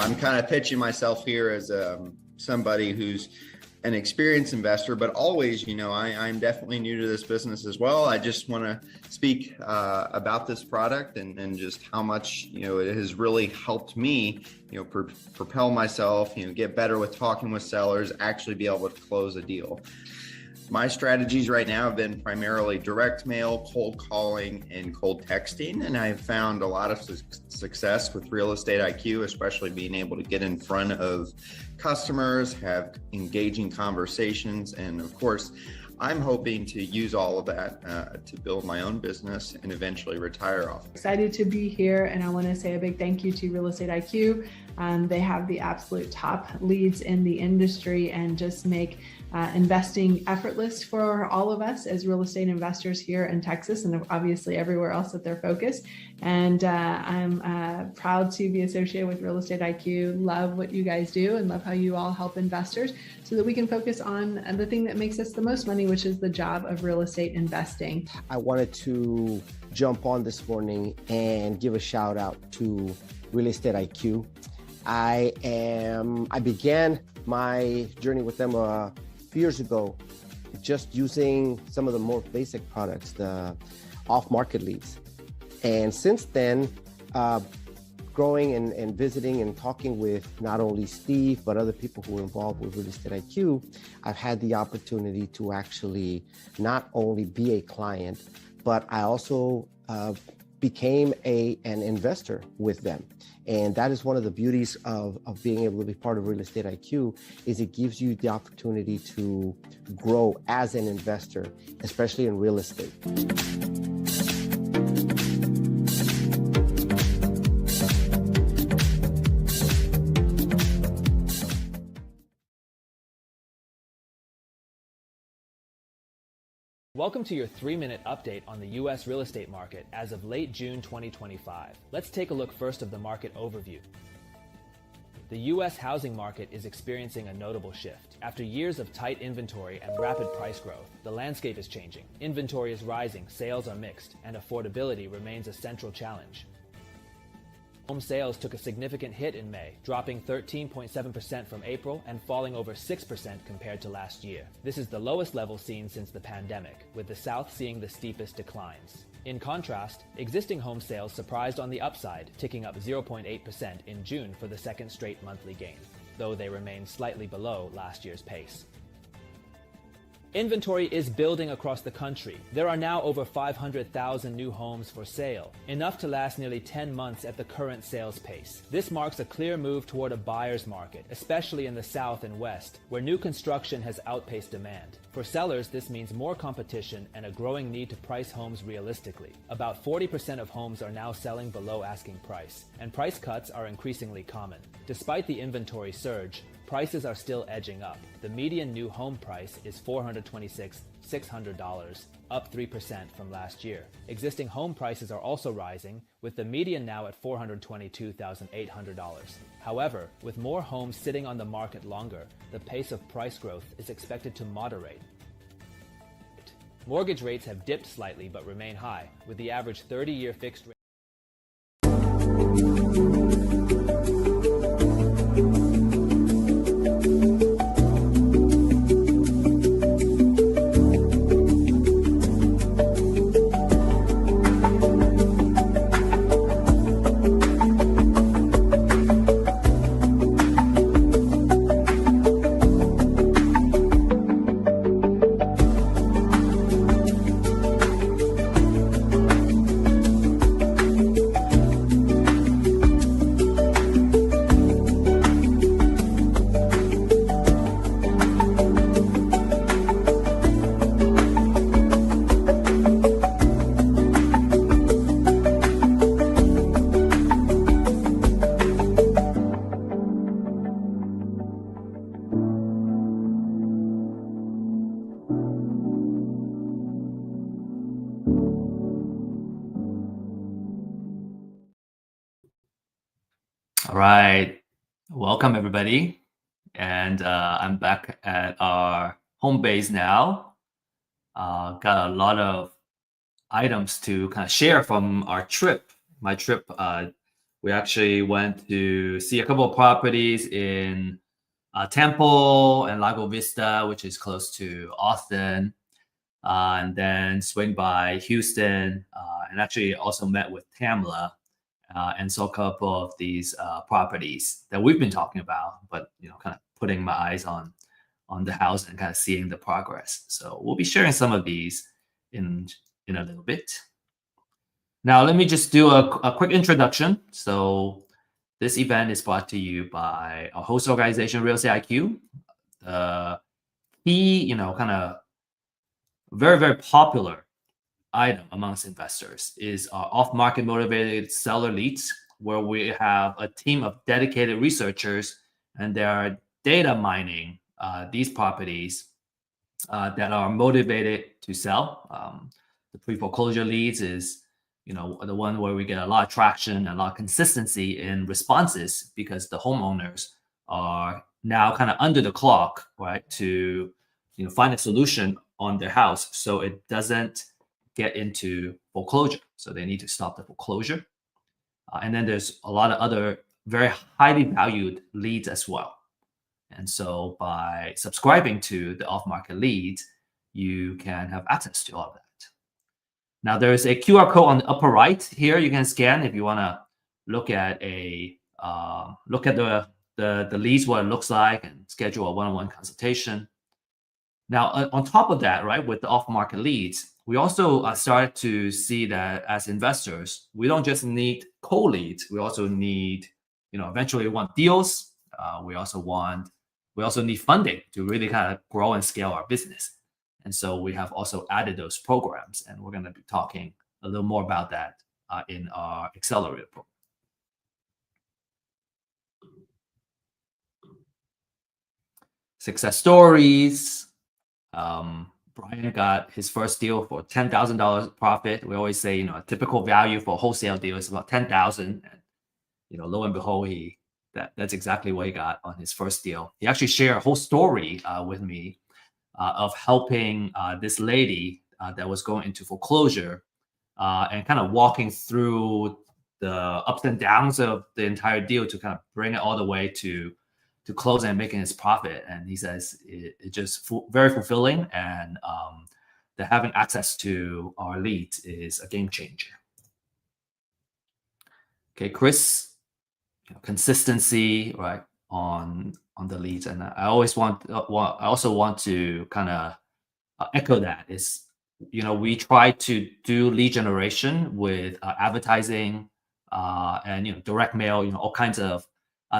I'm kind of pitching myself here as somebody who's an experienced investor, but always, I'm definitely new to this business as well. I just want to speak about this product and just how much, it has really helped me, propel myself, get better with talking with sellers, actually be able to close a deal. My strategies right now have been primarily direct mail, cold calling, and cold texting. And I've found a lot of success with Real Estate IQ, especially being able to get in front of customers, have engaging conversations. And of course, I'm hoping to use all of that to build my own business and eventually retire off. Excited to be here, and I want to say a big thank you to Real Estate IQ. They have the absolute top leads in the industry and just make investing effortless for all of us as real estate investors here in Texas and obviously everywhere else that they're focused. And I'm proud to be associated with Real Estate IQ. Love what you guys do and love how you all help investors so that we can focus on the thing that makes us the most money, which is the job of real estate investing. I wanted to jump on this morning and give a shout out to Real Estate IQ. I began my journey with them a few years ago, just using some of the more basic products, the off-market leads. And since then, growing and visiting and talking with not only Steve, but other people who are involved with Real Estate IQ, I've had the opportunity to actually not only be a client, but I also became an investor with them. And that is one of the beauties of being able to be part of Real Estate IQ, is it gives you the opportunity to grow as an investor, especially in real estate. Welcome to your 3-minute update on the U.S. real estate market as of late June 2025. Let's take a look first of the market overview. The U.S. housing market is experiencing a notable shift. After years of tight inventory and rapid price growth, the landscape is changing. Inventory is rising, sales are mixed, and affordability remains a central challenge. Home sales took a significant hit in May, dropping 13.7% from April and falling over 6% compared to last year. This is the lowest level seen since the pandemic, with the South seeing the steepest declines. In contrast, existing home sales surprised on the upside, ticking up 0.8% in June for the second straight monthly gain, though they remain slightly below last year's pace. Inventory is building across the country. There are now over 500,000 new homes for sale, enough to last nearly 10 months at the current sales pace. This marks a clear move toward a buyer's market, especially in the South and West, where new construction has outpaced demand. For sellers, this means more competition and a growing need to price homes realistically. About 40% of homes are now selling below asking price, and price cuts are increasingly common. Despite the inventory surge, prices are still edging up. The median new home price is $426,600, up 3% from last year. Existing home prices are also rising, with the median now at $422,800. However, with more homes sitting on the market longer, the pace of price growth is expected to moderate. Mortgage rates have dipped slightly but remain high, with the average 30-year fixed rate. All right, welcome everybody. And I'm back at our home base now. Got a lot of items to kind of share from our trip. My trip We actually went to see a couple of properties in Temple and Lago Vista, which is close to Austin, and then swing by Houston, and actually also met with Tamla and saw a couple of these properties that we've been talking about, but kind of putting my eyes on the house and kind of seeing the progress. So we'll be sharing some of these in a little bit. Now, let me just do a quick introduction. So this event is brought to you by our host organization, Real Estate IQ. The key, kind of very, very popular item amongst investors is our off-market motivated seller leads, where we have a team of dedicated researchers and they are data mining these properties that are motivated to sell. The pre-foreclosure leads is the one where we get a lot of traction and a lot of consistency in responses because the homeowners are now kind of under the clock, right, to find a solution on their house so it doesn't get into foreclosure. So they need to stop the foreclosure. And then there's a lot of other very highly valued leads as well. And so by subscribing to the off-market leads, you can have access to all of that. Now there's a QR code on the upper right here you can scan if you want to look at the leads, what it looks like, and schedule a one-on-one consultation. Now on top of that, right, with the off-market leads, we also started to see that as investors, we don't just need cold leads. We also need, eventually we want deals. We also need funding to really kind of grow and scale our business. And so we have also added those programs, and we're going to be talking a little more about that in our accelerator program. Success stories. Brian got his first deal for $10,000 profit. We always say, a typical value for a wholesale deal is about $10,000. And, lo and behold, that's exactly what he got on his first deal. He actually shared a whole story with me of helping this lady that was going into foreclosure and kind of walking through the ups and downs of the entire deal to kind of bring it all the way to closing and making his profit. And he says it just very fulfilling, and that having access to our leads is a game changer. Okay, Chris, consistency, right, on the leads, and I also want to kind of echo that. Is we try to do lead generation with advertising and direct mail, all kinds of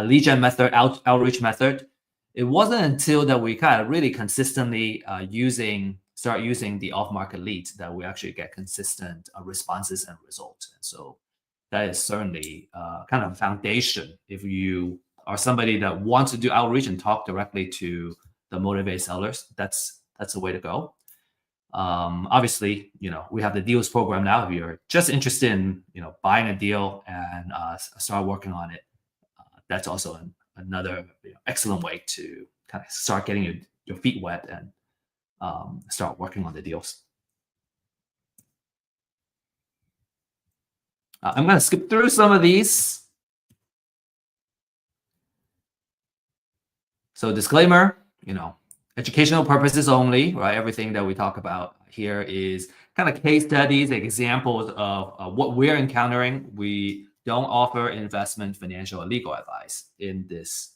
lead gen method, outreach method. It wasn't until that we kind of really consistently start using the off-market leads that we actually get consistent responses and results. And so that is certainly kind of a foundation. If you are somebody that wants to do outreach and talk directly to the motivated sellers, that's the way to go. Obviously, we have the deals program now. If you're just interested in, buying a deal and start working on it, that's also another excellent way to kind of start getting your feet wet and start working on the deals. I'm going to skip through some of these. So disclaimer, educational purposes only, right? Everything that we talk about here is kind of case studies, examples of what we're encountering. We don't offer investment, financial, or legal advice in this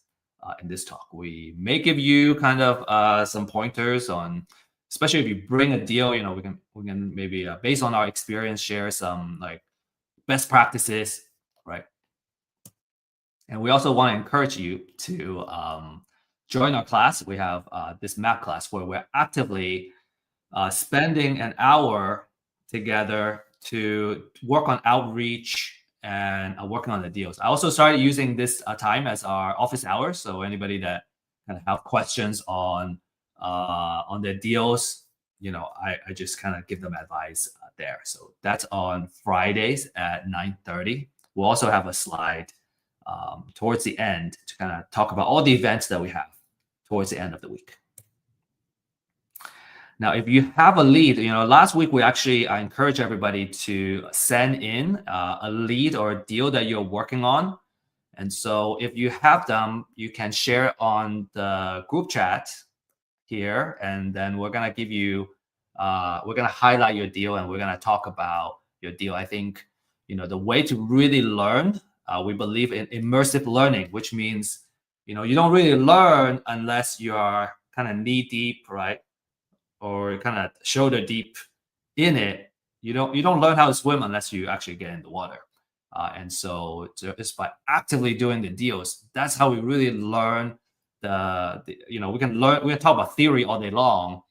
talk. We may give you kind of some pointers on, especially if you bring a deal, we can maybe based on our experience share some like best practices, right? And we also want to encourage you to join our class. We have this MAP class where we're actively spending an hour together to work on outreach and working on the deals. I also started using this time as our office hours. So anybody that kind of have questions on their deals, I just kind of give them advice there. So that's on Fridays at 9:30. We'll also have a slide towards the end to kind of talk about all the events that we have towards the end of the week. Now, if you have a lead, last week I encouraged everybody to send in a lead or a deal that you're working on. And so if you have them, you can share on the group chat here, and then we're going to give you, we're going to highlight your deal, and we're going to talk about your deal. I think, the way to really learn, we believe in immersive learning, which means, you don't really learn unless you are kind of knee deep, right? Or kind of shoulder deep in it. You don't learn how to swim unless you actually get in the water. And so it's by actively doing the deals. That's how we really learn we can talk about theory all day long,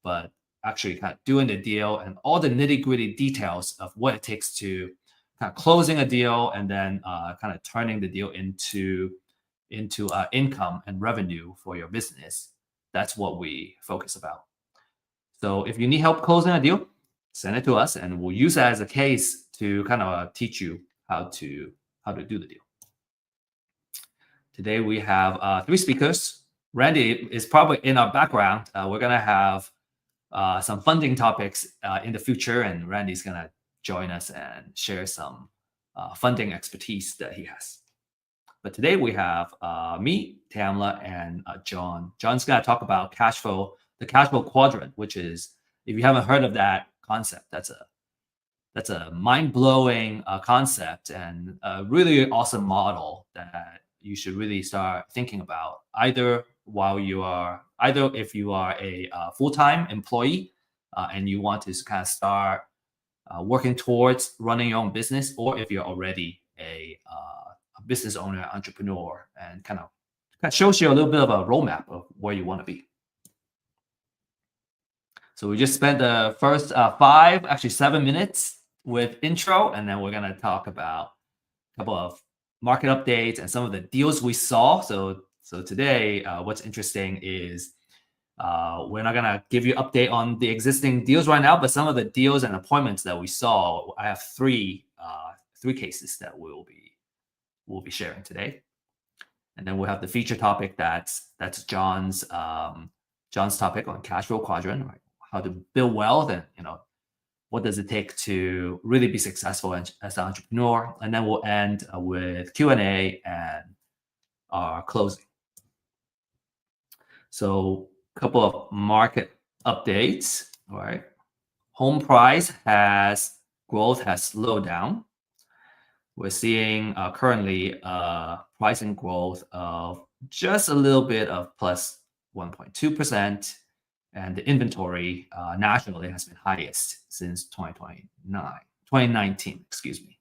but actually kind of doing the deal and all the nitty gritty details of what it takes to kind of closing a deal and then kind of turning the deal into income and revenue for your business. That's what we focus about. So if you need help closing a deal, send it to us, and we'll use that as a case to kind of teach you how to do the deal. Today we have 3 speakers. Randy is probably in our background. We're going to have some funding topics in the future, and Randy's going to join us and share some funding expertise that he has. But today we have me, Tamla, and John. John's going to talk about the cash flow quadrant, which is, if you haven't heard of that concept, that's a mind-blowing concept and a really awesome model that you should really start thinking about, either if you are a full-time employee and you want to kind of start working towards running your own business, or if you're already a business owner, entrepreneur, and kind of shows you a little bit of a roadmap of where you want to be. So we just spent the first 7 minutes with intro, and then we're going to talk about a couple of market updates and some of the deals we saw. So today, what's interesting is we're not going to give you an update on the existing deals right now, but some of the deals and appointments that we saw. I have three cases that we'll be sharing today, and then we'll have the feature topic that's John's topic on cash flow quadrant, right? How to build wealth, and what does it take to really be successful as an entrepreneur. And then we'll end with Q&A and our closing. So a couple of market updates. All right, home price growth has slowed down. We're seeing currently pricing growth of just a little bit of plus 1.2%. And the inventory nationally has been highest since 2019, excuse me.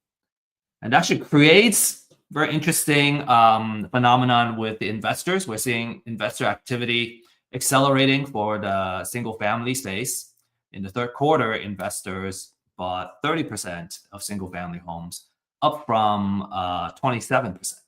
And that actually creates very interesting phenomenon with the investors. We're seeing investor activity accelerating for the single family space. In the third quarter, investors bought 30% of single family homes, up from 27%.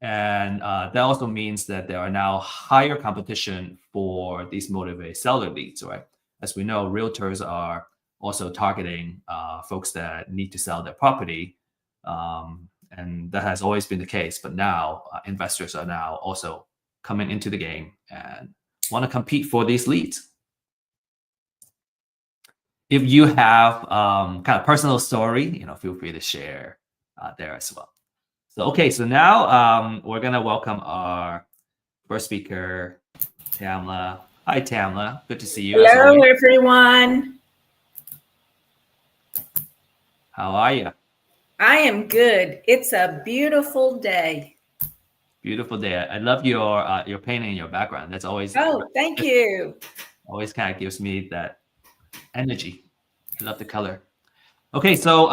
And that also means that there are now higher competition for these motivated seller leads, right? As we know, realtors are also targeting folks that need to sell their property. And that has always been the case. But now investors are now also coming into the game and want to compete for these leads. If you have kind of personal story, feel free to share there as well. So now we're going to welcome our first speaker, Tamla. Hi, Tamla. Good to see you. Hello, everyone. How are you? I am good. It's a beautiful day. Beautiful day. I love your painting in your background. That's always thank you. Always kind of gives me that energy. I love the color. Okay, so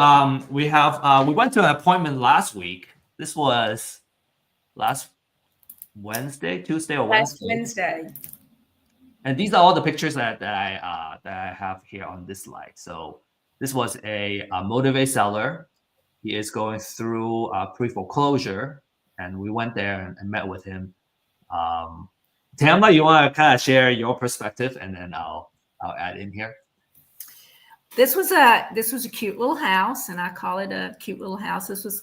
we went to an appointment last week. This was last Tuesday or Wednesday. Last Wednesday. And these are all the pictures that I have here on this slide. So this was a motivated seller. He is going through pre-foreclosure, and we went there and met with him. Tamla, you want to kind of share your perspective, and then I'll add in here. This was a cute little house, and I call it a cute little house. This was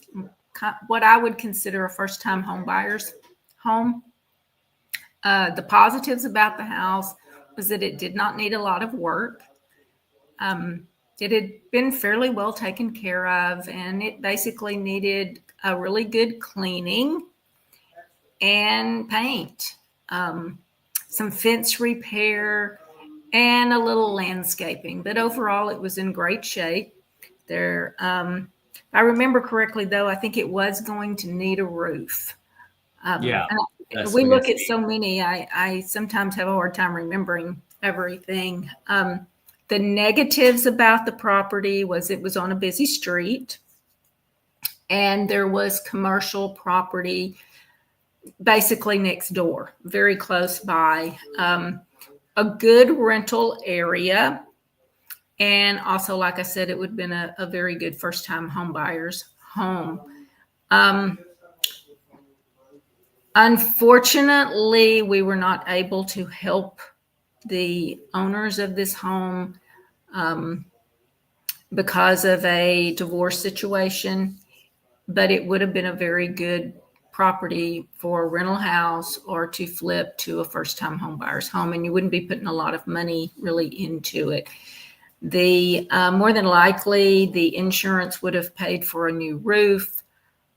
what I would consider a first-time home buyer's home. The positives about the house was that it did not need a lot of work. It had been fairly well taken care of, and it basically needed a really good cleaning and paint, some fence repair, and a little landscaping. But overall, it was in great shape. There, if I remember correctly, though, I think it was going to need a roof. Yeah, We look at so many, I sometimes have a hard time remembering everything. The negatives about the property was it was on a busy street, and there was commercial property basically next door, very close by. A good rental area. And also, like I said, it would have been a very good first-time home buyer's home. Unfortunately, we were not able to help the owners of this home because of a divorce situation, but it would have been a very good property for a rental house or to flip to a first-time home buyer's home, and you wouldn't be putting a lot of money really into it. The more than likely, the insurance would have paid for a new roof,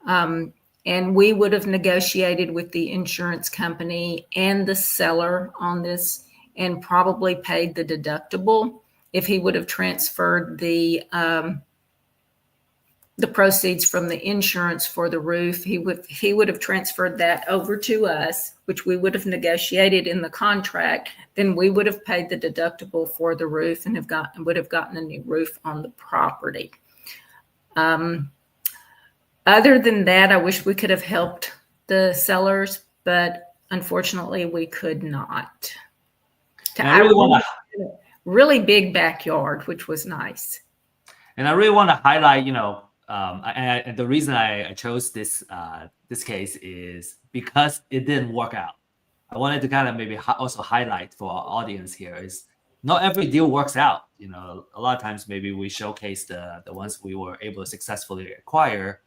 and we would have negotiated with the insurance company and the seller on this and probably paid the deductible. If he would have transferred the proceeds from the insurance for the roof, he would have transferred that over to us, which we would have negotiated in the contract. Then we would have paid the deductible for the roof and would have gotten a new roof on the property. Other than that, I wish we could have helped the sellers, but unfortunately we could not. Really big backyard, which was nice. And I really want to highlight, and the reason I chose this case is because it didn't work out. I wanted to kind of maybe also highlight for our audience here is not every deal works out. A lot of times maybe we showcase the ones we were able to successfully acquire.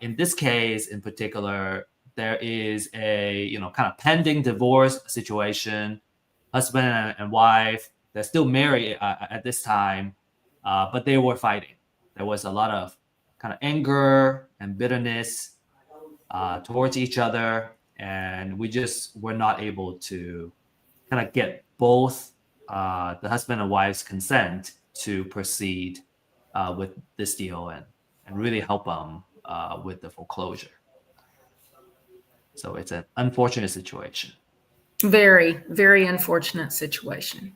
In this case, in particular, there is a kind of pending divorce situation. Husband and wife, they're still married at this time, but they were fighting. There was a lot of kind of anger and bitterness towards each other, and we just were not able to kind of get both the husband and wife's consent to proceed with this deal and really help them with the foreclosure. So it's an unfortunate situation. Very, very unfortunate situation.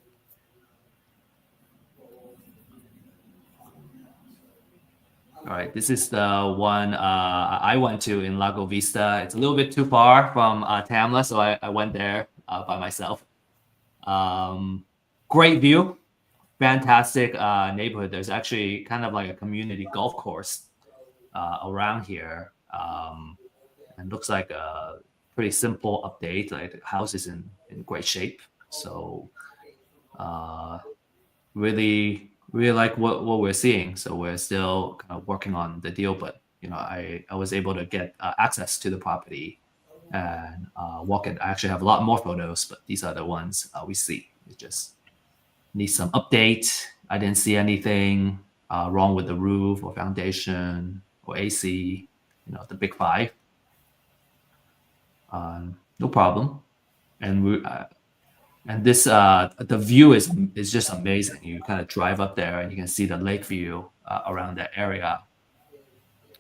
All right, this is the one I went to in Lago Vista. It's a little bit too far from Tamla, so I went there by myself. Great view, fantastic neighborhood. There's actually kind of like a community golf course around here, and looks like a pretty simple update. Like the house is in great shape, so really like what we're seeing. So we're still kind of working on the deal, but I was able to get access to the property and walk it. I actually have a lot more photos, but these are the ones we see. It just needs some update. I didn't see anything wrong with the roof or foundation or AC, the big five. No problem. And and this the view is just amazing. You kind of drive up there and you can see the lake view around that area.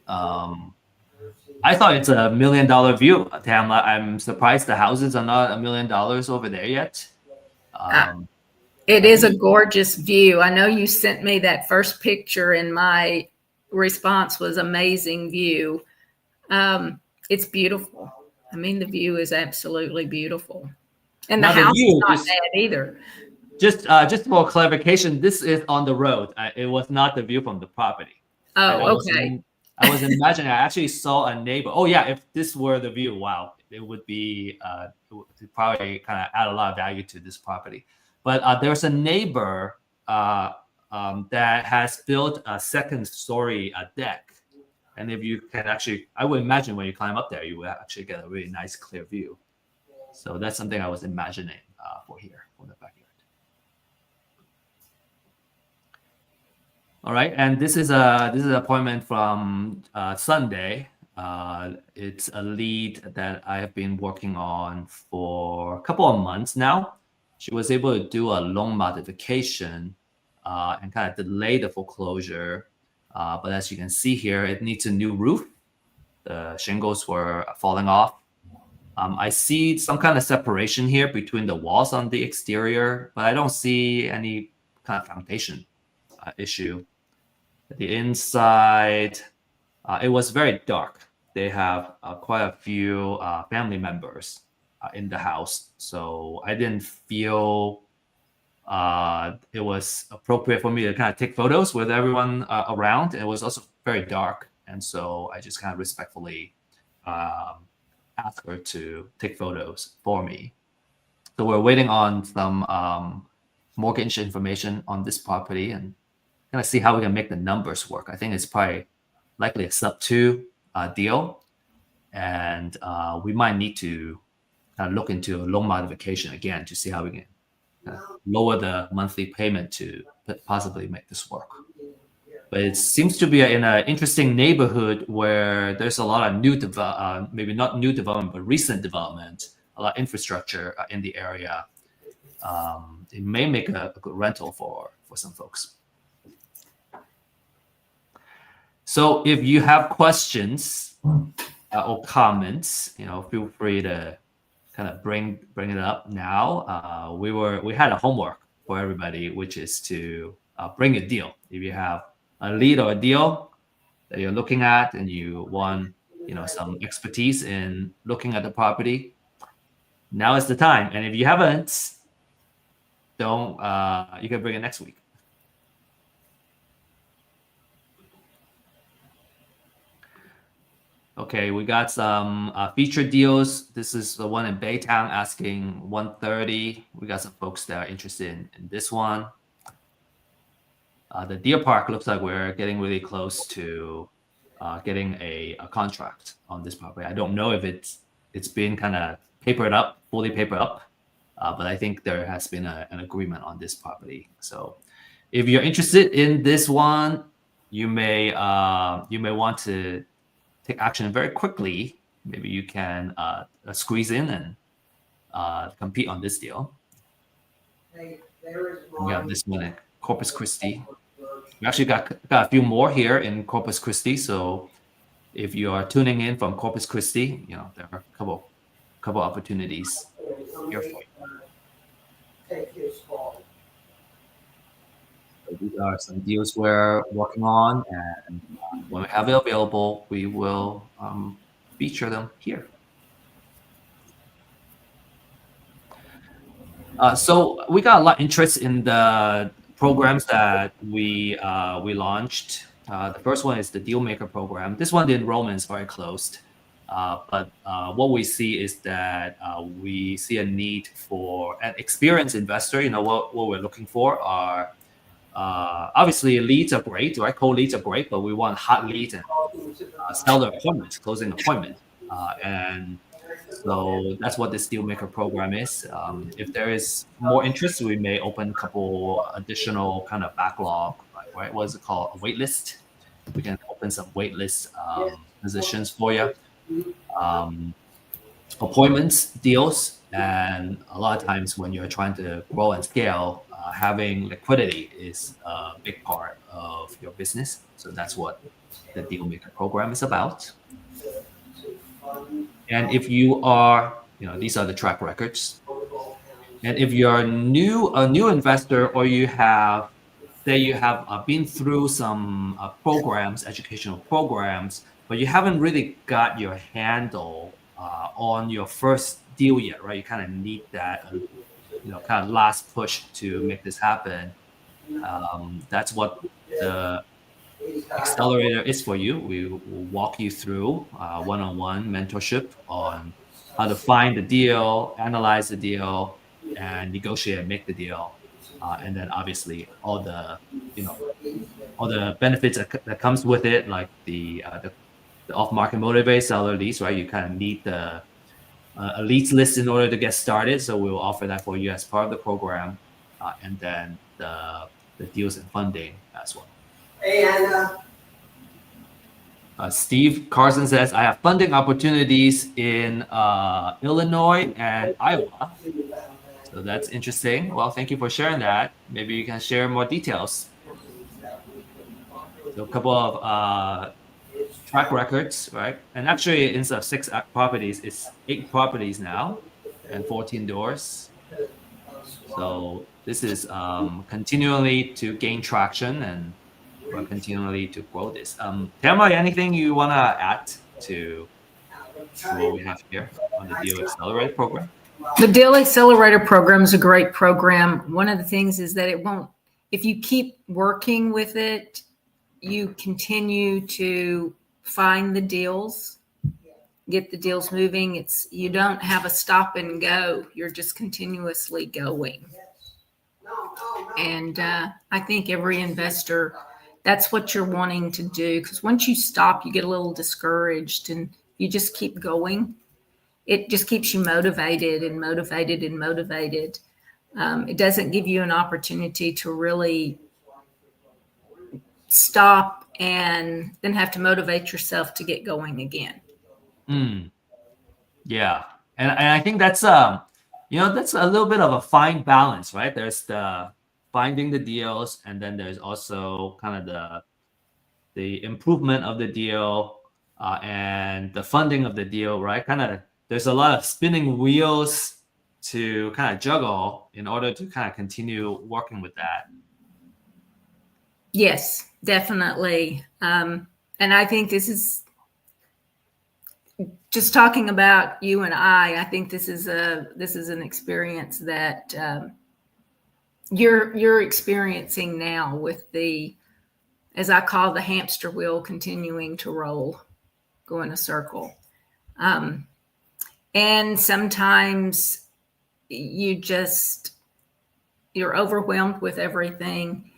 I thought it's $1 million view, Tamla. I'm surprised the houses are not $1 million over there yet. It is a gorgeous view. I know you sent me that first picture and my response was amazing view. It's beautiful. I mean, the view is absolutely beautiful. And the house is not bad either. Just for clarification, this is on the road. It was not the view from the property. Oh, okay. I was imagining, I actually saw a neighbor. Oh yeah, if this were the view, wow, it would be it would probably kind of add a lot of value to this property. But there's a neighbor that has built a second-story deck. And if you can actually, I would imagine when you climb up there, you will actually get a really nice clear view. So that's something I was imagining for here, for the backyard. All right, and this is an appointment from Sunday. It's a lead that I have been working on for a couple of months now. She was able to do a loan modification and kind of delay the foreclosure. But as you can see here, it needs a new roof. The shingles were falling off. I see some kind of separation here between the walls on the exterior, but I don't see any kind of foundation issue. The inside, it was very dark. They have quite a few family members in the house, so I didn't feel it was appropriate for me to kind of take photos with everyone around. It was also very dark, and so I just kind of respectfully asked her to take photos for me. So we're waiting on some mortgage information on this property and kind of see how we can make the numbers work. I think it's probably likely a sub-2 deal, and we might need to look into a loan modification again to see how we can lower the monthly payment to possibly make this work. But it seems to be in an interesting neighborhood where there's a lot of new maybe not new development, but recent development, a lot of infrastructure in the area. It may make a good rental for some folks. So if you have questions or comments, feel free to kind of bring it up now. We had a homework for everybody, which is to bring a deal. If you have a lead or a deal that you're looking at and you want some expertise in looking at the property, now is the time. And if you haven't, you can bring it next week. Okay, we got some featured deals. This is the one in Baytown asking 130. We got some folks that are interested in this one. The Deer Park looks like we're getting really close to getting a contract on this property. I don't know if it's been kind of fully papered up, but I think there has been an agreement on this property. So if you're interested in this one, you may want to take action very quickly. Maybe you can squeeze in and compete on this deal. We have this one in Corpus Christi. We actually got a few more here in Corpus Christi. So if you are tuning in from Corpus Christi, there are a couple opportunities here for you. So these are some deals we're working on, and when we have it available, we will feature them here. So we got a lot of interest in the programs that we launched. The first one is the Deal Maker program. This one, the enrollment is very closed, but what we see is that we see a need for an experienced investor. What we're looking for are obviously leads are great, right? Cold leads are great, but we want hot leads and seller appointments, closing appointment, and so that's what this Deal Maker program is. If there is more interest, we may open a couple additional kind of backlog, right? What is it called? A wait list. We can open some wait list positions for you. Appointments, deals, and a lot of times when you're trying to grow and scale, having liquidity is a big part of your business. So that's what the Deal Maker program is about. And if you are, these are the track records. And if you're a new investor, or you have been through some programs, educational programs, but you haven't really got your handle on your first deal yet, right? You kind of need that, kind of last push to make this happen. That's what the accelerator is for you. We will walk you through one-on-one mentorship on how to find the deal, analyze the deal, and negotiate and make the deal. And then obviously all the benefits that comes with it, like the off-market motivated seller leads, right? You kind of need a leads list in order to get started. So we will offer that for you as part of the program, and then the deals and funding as well. Steve Carson says, I have funding opportunities in Illinois and Iowa. So that's interesting. Well, thank you for sharing that. Maybe you can share more details. So a couple of track records, right? And actually, instead of 6 properties, it's 8 properties now and 14 doors. So this is continually to gain traction, and we're continually to grow this. Tamara, anything you want to add to what we have here on the Deal Accelerator program? The Deal Accelerator program is a great program. One of the things is that it won't, if you keep working with it, you continue to find the deals, get the deals moving. You don't have a stop and go. You're just continuously going. And I think every investor, that's what you're wanting to do, because once you stop, you get a little discouraged, and you just keep going. It just keeps you motivated and motivated and motivated. It doesn't give you an opportunity to really stop and then have to motivate yourself to get going again. Yeah. And I think that's that's a little bit of a fine balance, right? There's the finding the deals, and then there's also kind of the improvement of the deal and the funding of the deal, right? Kind of there's a lot of spinning wheels to kind of juggle in order to kind of continue working with that. Yes, definitely. And I think this is just talking about you and I think this is an experience that you're experiencing now, with the, as I call, the hamster wheel continuing to roll, go in a circle. And sometimes you're overwhelmed with everything,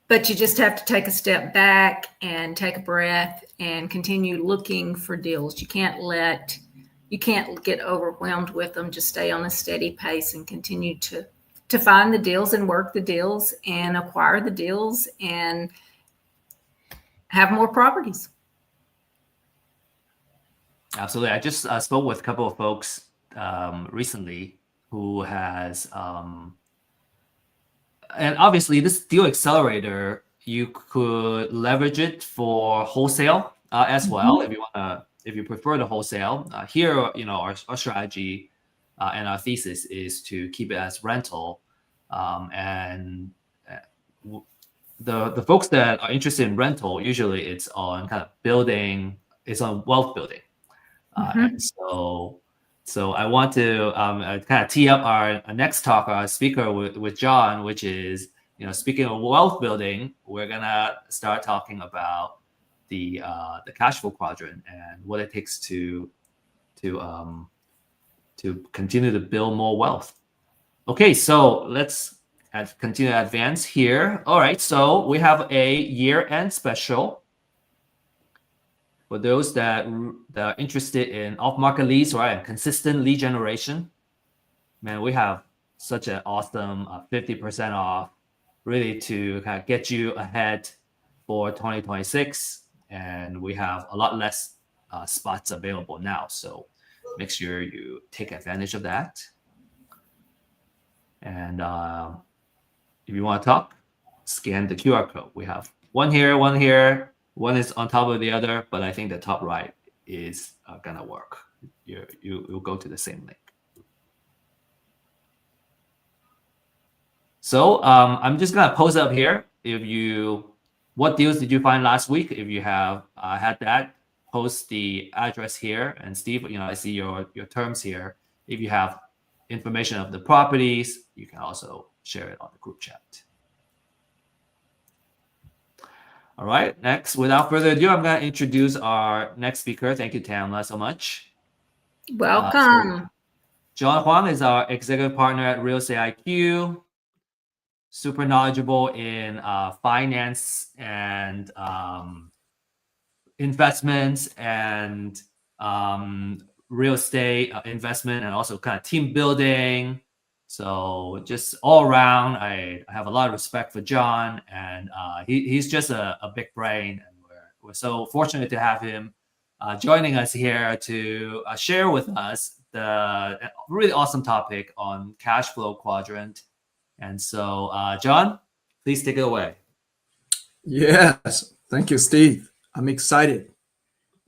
but you just have to take a step back and take a breath and continue looking for deals. You can't get overwhelmed with them. Just stay on a steady pace and continue to find the deals and work the deals and acquire the deals and have more properties. Absolutely. I just spoke with a couple of folks recently who has, and obviously this Deal Accelerator, you could leverage it for wholesale as well, if you prefer the wholesale. Here, our strategy and our thesis is to keep it as rental. And the folks that are interested in rental, usually it's on kind of building, it's on wealth building. And so I want to kind of tee up our next talk, our speaker with John, which is, speaking of wealth building, we're gonna start talking about the cash flow quadrant and what it takes to continue to build more wealth. Okay, so let's continue to advance here. All right, so we have a year-end special. For those that are interested in off-market leads, right, and consistent lead generation, man, we have such an awesome 50% off, really to kind of get you ahead for 2026. And we have a lot less spots available now, so make sure you take advantage of that. And if you want to talk, scan the QR code. We have one here, one is on top of the other, but I think the top right is gonna work. You'll go to the same link. So I'm just gonna post up here. What deals did you find last week? If you have had that, post the address here. And Steve, I see your terms here. If you have information of the properties, you can also share it on the group chat. All right, next, without further ado, I'm going to introduce our next speaker. Thank you, Tamla, so much. Welcome. John Huang is our executive partner at Real Estate IQ. Super knowledgeable in finance and investments and real estate investment, and also kind of team building. So just all around, I have a lot of respect for John, and he's just a big brain, and we're so fortunate to have him joining us here to share with us the really awesome topic on cash flow quadrant. And so, John, please take it away. Yes, thank you, Steve. I'm excited.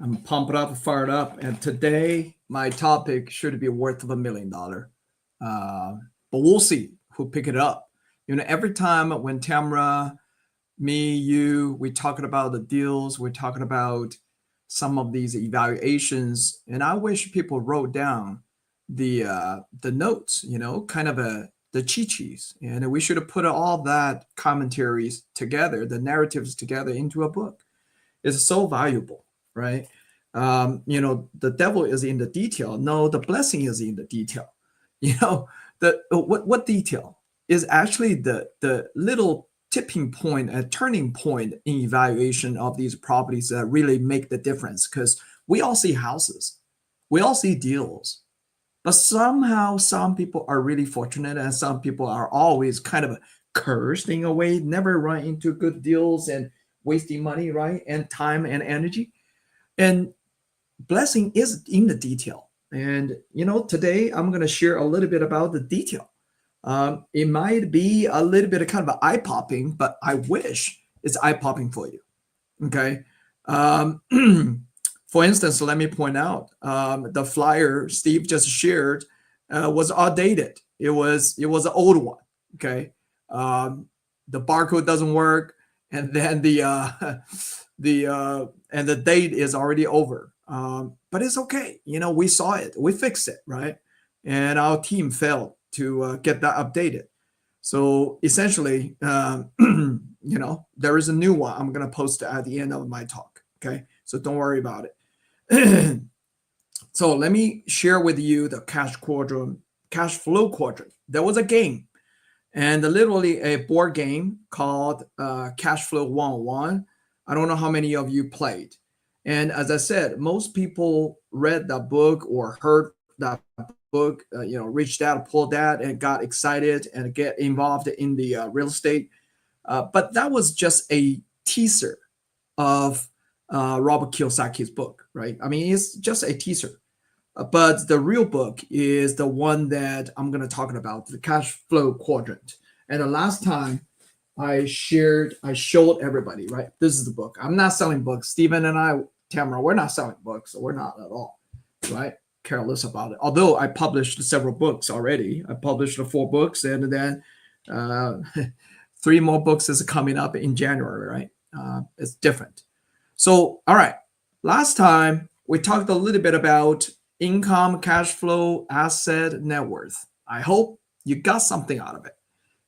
I'm pumped up, fired up, and today my topic should be worth of $1 million. But we'll see who pick it up. Every time when Tamara, me, you, we're talking about the deals, we're talking about some of these evaluations, and I wish people wrote down the notes, kind of the cheat-sheets, and we should have put all that commentaries together, the narratives together into a book. It's so valuable, right? The devil is in the detail. No, the blessing is in the detail. What detail is actually the little tipping point, a turning point in evaluation of these properties that really make the difference. Because we all see houses, we all see deals, but somehow some people are really fortunate and some people are always kind of cursed in a way, never run into good deals and wasting money, right? And time and energy. And blessing is in the detail. And, today I'm going to share a little bit about the detail. It might be a little bit of kind of eye-popping, but I wish it's eye-popping for you. Okay. For instance, let me point out the flyer Steve just shared was outdated. It was an old one. Okay. The barcode doesn't work, and then the date is already over. But it's okay. We saw it, we fixed it, right? And our team failed to get that updated. So essentially, there is a new one I'm going to post at the end of my talk. Okay. So don't worry about it. So let me share with you the cash flow quadrant. There was a game, and literally a board game called Cash Flow 101. I don't know how many of you played. And as I said, most people read that book or heard that book, reached out, pulled that, and got excited and get involved in the real estate. But that was just a teaser of Robert Kiyosaki's book, right? I mean, it's just a teaser. But the real book is the one that I'm going to talk about, the cash flow quadrant. And the last time I showed everybody, right? This is the book. I'm not selling books. Stephen and I, Tamara, we're not selling books. We're not at all, right? Careless about it. Although I published several books already. I published 4 books, and then 3 more books is coming up in January, right? It's different. So, all right. Last time we talked a little bit about income, cash flow, asset, net worth. I hope you got something out of it.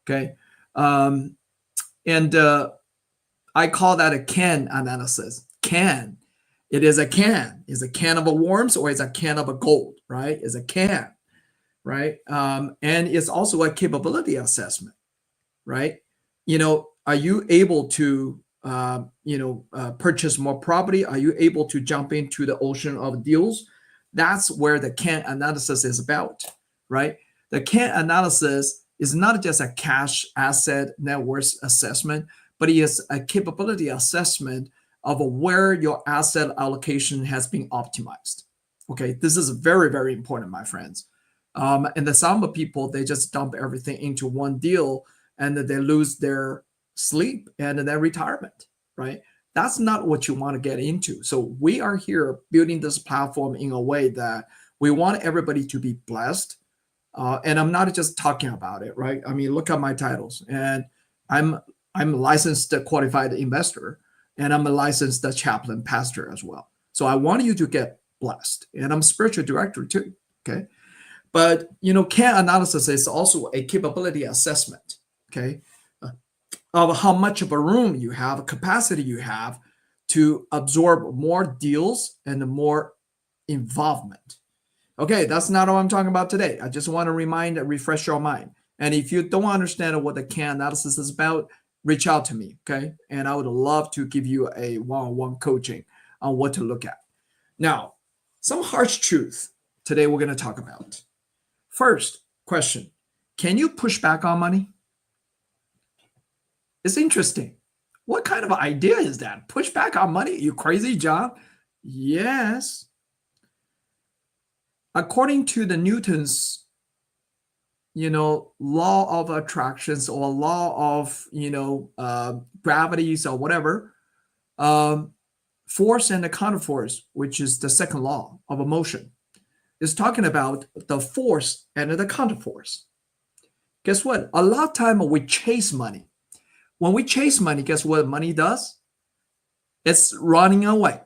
Okay. And I call that a can analysis. Can. It is a can. Is a can of a worms or is a can of a gold, right? Is a can, right? And it's also a capability assessment, right? Are you able to, purchase more property? Are you able to jump into the ocean of deals? That's where the can analysis is about, right? The can analysis is not just a cash asset net worth assessment, but it is a capability assessment of where your asset allocation has been optimized. Okay, this is very, very important, my friends. And the some people, they just dump everything into one deal and they lose their sleep and their retirement, right? That's not what you want to get into. So we are here building this platform in a way that we want everybody to be blessed. And I'm not just talking about it, right? I mean, look at my titles. And I'm a licensed qualified investor, and I'm a licensed chaplain pastor as well. So I want you to get blessed. And I'm spiritual director too, okay? But, can analysis is also a capability assessment, okay? Of how much of a room you have, a capacity you have to absorb more deals and more involvement. Okay, that's not what I'm talking about today. I just want to refresh your mind. And if you don't understand what the can analysis is about, reach out to me, okay? And I would love to give you a one-on-one coaching on what to look at. Now, some harsh truth today we're going to talk about. First question, Can you push back on money? It's interesting. What kind of idea is that? Push back on money? You crazy, John? Yes. According to the Newton's, law of attractions or law of, gravities or whatever, force and the counterforce, which is the second law of motion, is talking about the force and the counterforce. Guess what? A lot of time we chase money. When we chase money, guess what money does? It's running away.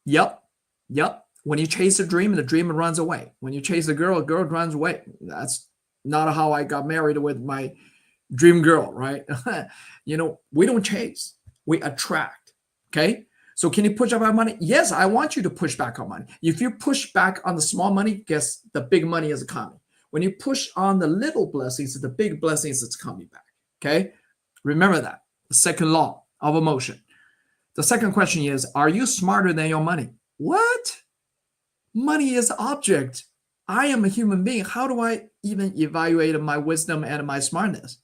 Yep. When you chase a dream, the dream runs away. When you chase a girl runs away. That's not how I got married with my dream girl, right? We don't chase, we attract. Okay. So can you push back on money? Yes, I want you to push back on money. If you push back on the small money, guess the big money is coming. When you push on the little blessings, the big blessings is coming back. Okay. Remember that. The second law of motion. The second question is, are you smarter than your money? What? Money is object. I am a human being. How do I even evaluate my wisdom and my smartness?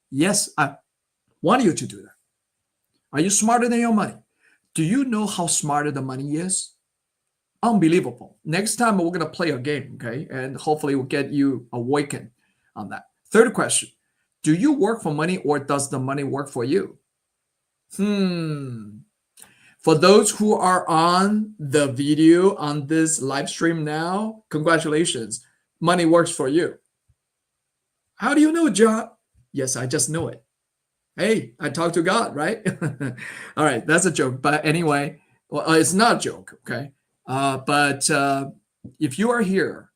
Yes, I want you to do that. Are you smarter than your money? Do you know how smarter the money is? Unbelievable. Next time we're going to play a game, okay? And hopefully we'll get you awakened on that. Third question. Do you work for money or does the money work for you? For those who are on the video on this live stream now, congratulations. Money works for you. How do you know, John? Yes, I just know it. Hey, I talk to God, right? All right, that's a joke. But anyway, well, it's not a joke, okay? But if you are here,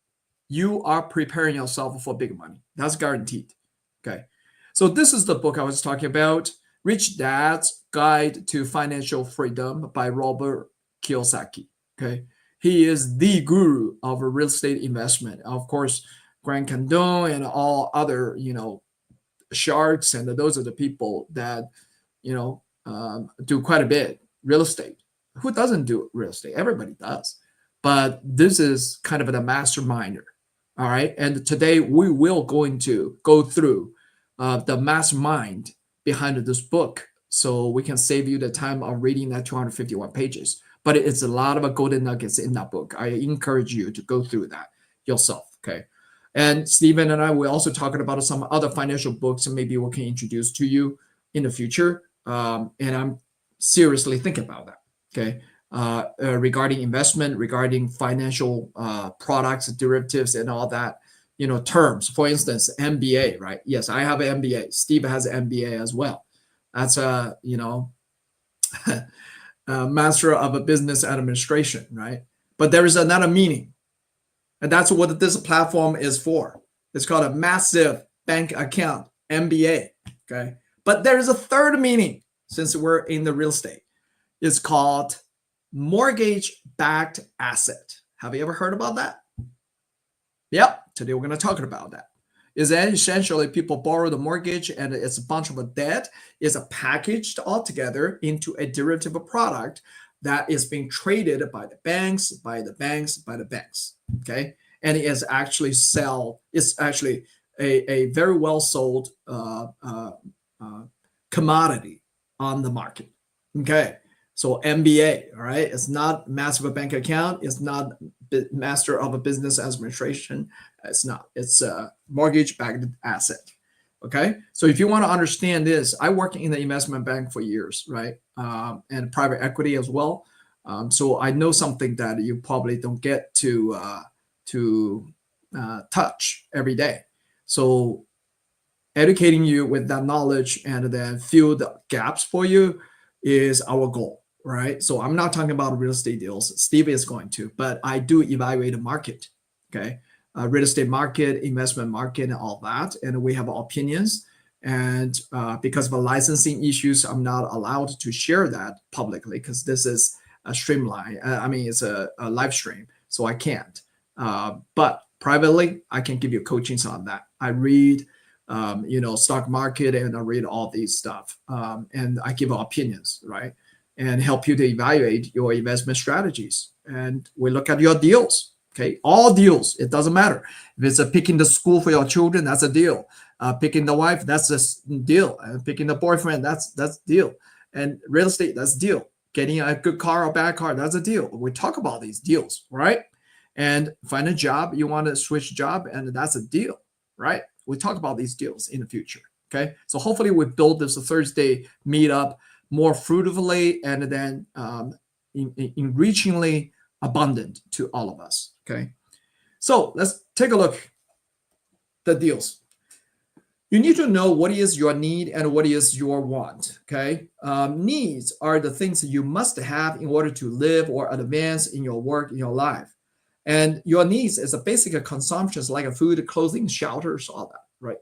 you are preparing yourself for big money. That's guaranteed, okay? So this is the book I was talking about, Rich Dad's Guide to Financial Freedom by Robert Kiyosaki, okay? He is the guru of real estate investment. Of course, Grant Cardone and all other, sharks, and those are the people that, do quite a bit real estate. Who doesn't do real estate? Everybody does. But this is kind of the masterminder, all right? And today we will going to go through the mastermind behind this book, so we can save you the time of reading that 251 pages. But it's a lot of golden nuggets in that book. I encourage you to go through that yourself, okay? And Stephen and I will also talking about some other financial books, and maybe we can introduce to you in the future. And I'm seriously thinking about that, okay? Regarding investment, regarding financial products, derivatives, and all that, terms. For instance, MBA, right? Yes, I have an MBA. Steve has an MBA as well. That's a, Master of a Business Administration, right? But there is another meaning. And that's what this platform is for. It's called a massive bank account, MBA, okay? But there is a third meaning, since we're in the real estate. It's called mortgage-backed asset. Have you ever heard about that? Yep, today we're going to talk about that. Is that essentially people borrow the mortgage and it's a bunch of a debt is packaged all together into a derivative product that is being traded by the banks, okay? And it is actually it's actually a very well sold commodity on the market, okay? So MBA, all right? It's not master of a bank account. It's not master of a business administration. It's not. It's a mortgage-backed asset, okay? So if you want to understand this, I worked in the investment bank for years, right? And private equity as well. So I know something that you probably don't get to touch every day. So educating you with that knowledge and then fill the gaps for you is our goal. Right. So I'm not talking about real estate deals. Steve is going to, but I do evaluate the market. Okay. Real estate market, investment market, and all that. And we have opinions. And because of the licensing issues, I'm not allowed to share that publicly because this is a streamline. It's a live stream. So I can't. But privately, I can give you coachings on that. I read, stock market, and I read all these stuff. And I give opinions, right? And help you to evaluate your investment strategies. And we look at your deals, Okay, all deals. It doesn't matter if it's picking the school for your children. That's a deal. Picking the wife, that's a deal. Picking the boyfriend, that's deal. And real estate, that's deal. Getting a good car or bad car, that's a deal. We talk about these deals, right? And find a job, you want to switch job, and that's a deal, right? We talk about these deals in the future. Okay, so hopefully we build this Thursday meetup more fruitfully and then enrichingly abundant to all of us. Okay, so let's take a look at the deals. You need to know what is your need and what is your want. Okay, needs are the things that you must have in order to live or advance in your work, in your life. And your needs is a basic consumptions like a food, clothing, shelters, all that, right?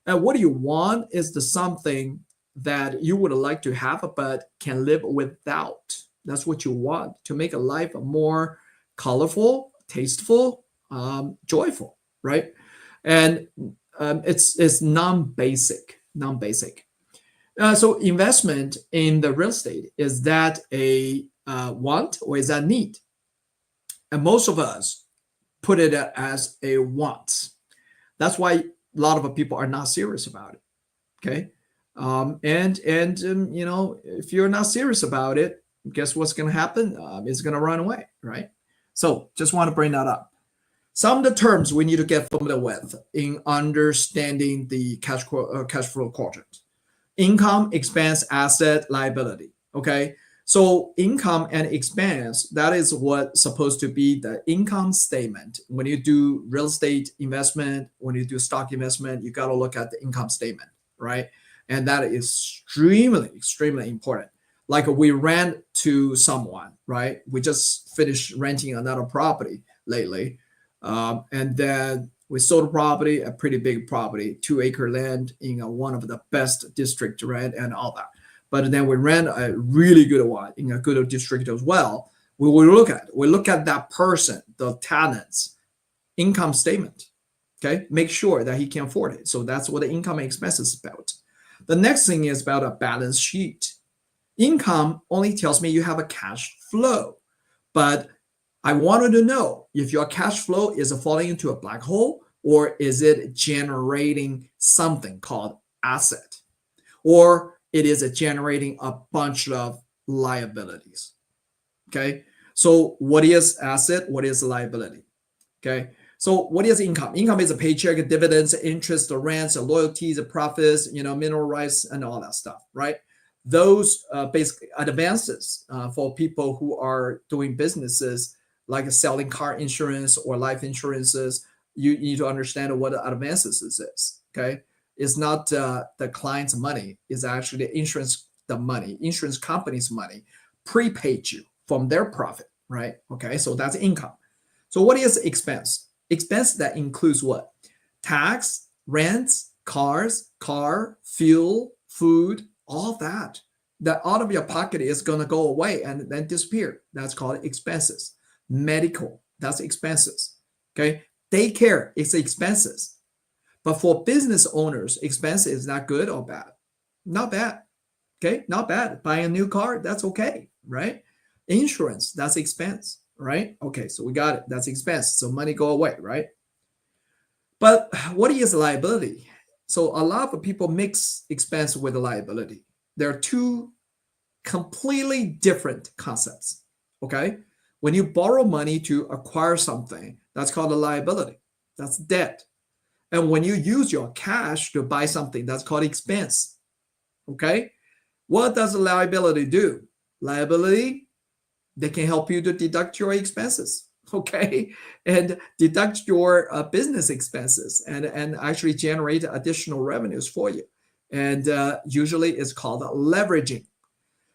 And what you want is the something that you would like to have but can live without. That's what you want to make a life more colorful, tasteful, joyful, right? And it's non-basic. So investment in the real estate, is that a want or is that need? And most of us put it as a want. That's why a lot of people are not serious about it. Okay, you know, if you're not serious about it, guess what's going to happen? It's going to run away, right? So just want to bring that up. Some of the terms we need to get familiar with in understanding the cash flow quadrant: income, expense, asset, liability. Okay. So income and expense, that is what's supposed to be the income statement. When you do real estate investment, when you do stock investment, you got to look at the income statement, right? And that is extremely important. Like we rent to someone, right? We just finished renting another property lately. And then we sold a property, a pretty big property, 2-acre land in one of the best district to rent and all that. But then we ran a really good one in a good district as well. We look at that person, the tenant's income statement. Okay, make sure that he can afford it. So that's what the income and expenses is about. The next thing is about a balance sheet. Income only tells me you have a cash flow, but I wanted to know if your cash flow is falling into a black hole or is it generating something called asset, or it is generating a bunch of liabilities. Okay, so what is asset? What is liability? Okay, so what is income? Income is a paycheck, dividends, interest, rents, loyalties, profits, you know, mineral rights, and all that stuff, right? Those basically advances for people who are doing businesses like selling car insurance or life insurances. You need to understand what advances is. Okay. It's not the client's money. It's actually the money, insurance company's money, prepaid you from their profit, right? Okay, so that's income. So what is expense? Expense that includes what? Tax, rents, car, fuel, food, all that. That out of your pocket is going to go away and then disappear. That's called expenses. Medical, that's expenses. Okay, daycare is expenses. But for business owners, expense is not good or bad. Not bad. Okay, not bad. Buying a new car, that's okay, right? Insurance, that's expense, right? Okay, so we got it. That's expense. So money go away, right? But what is liability? So a lot of people mix expense with liability. There are two completely different concepts, okay? When you borrow money to acquire something, that's called a liability. That's debt. And when you use your cash to buy something, that's called expense. Okay? What does a liability do? Liability, they can help you to deduct your expenses. Okay? And deduct your business expenses and actually generate additional revenues for you. And usually it's called leveraging.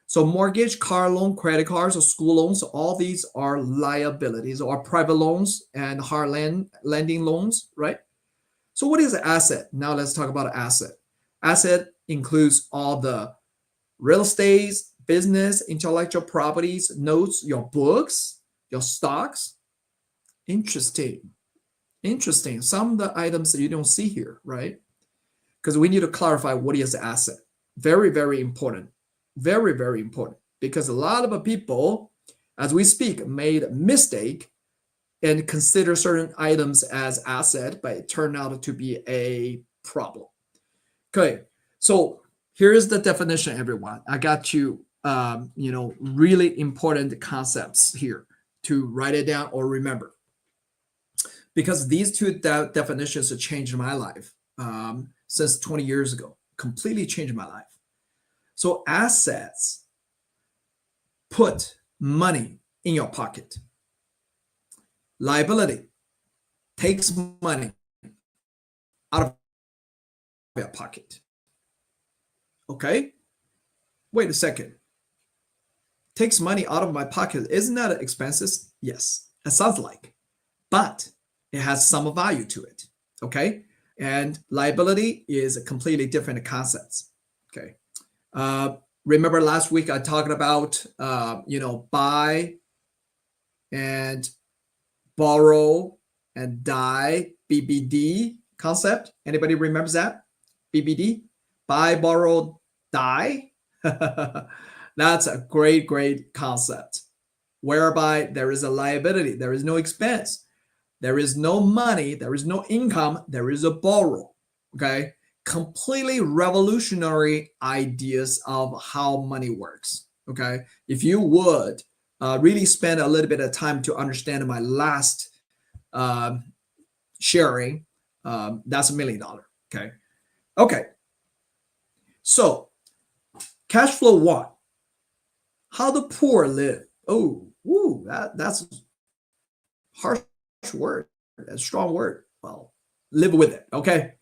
So mortgage, car loan, credit cards, or school loans, all these are liabilities, or private loans and hard lending loans, right? So what is an asset? Now let's talk about asset. Asset includes all the real estate, business, intellectual properties, notes, your books, your stocks. Interesting. Some of the items that you don't see here, right? Because we need to clarify what is an asset. Very, very important. Very, very important. Because a lot of people, as we speak, made a mistake and consider certain items as asset, but it turned out to be a problem. Okay, so here is the definition, everyone. I got you, really important concepts here to write it down or remember, because these two definitions have changed my life since 20 years ago, completely changed my life. So assets put money in your pocket. Liability takes money out of your pocket. Okay? Wait a second. Takes money out of my pocket. Isn't that expenses? Yes, it sounds like. But it has some value to it. Okay? And liability is a completely different concepts. Okay? Remember last week I talked about, buy and borrow and die, BBD concept. Anybody remembers that? BBD? Buy, borrow, die. That's a great concept, whereby there is a liability, there is no expense, there is no money, there is no income, there is a borrow. Okay, completely revolutionary ideas of how money works. Okay, if you would really spend a little bit of time to understand my last sharing, that's $1 million. Okay. So cash flow 1. How the poor live. Oh, that's harsh word, a strong word. Well, live with it. Okay,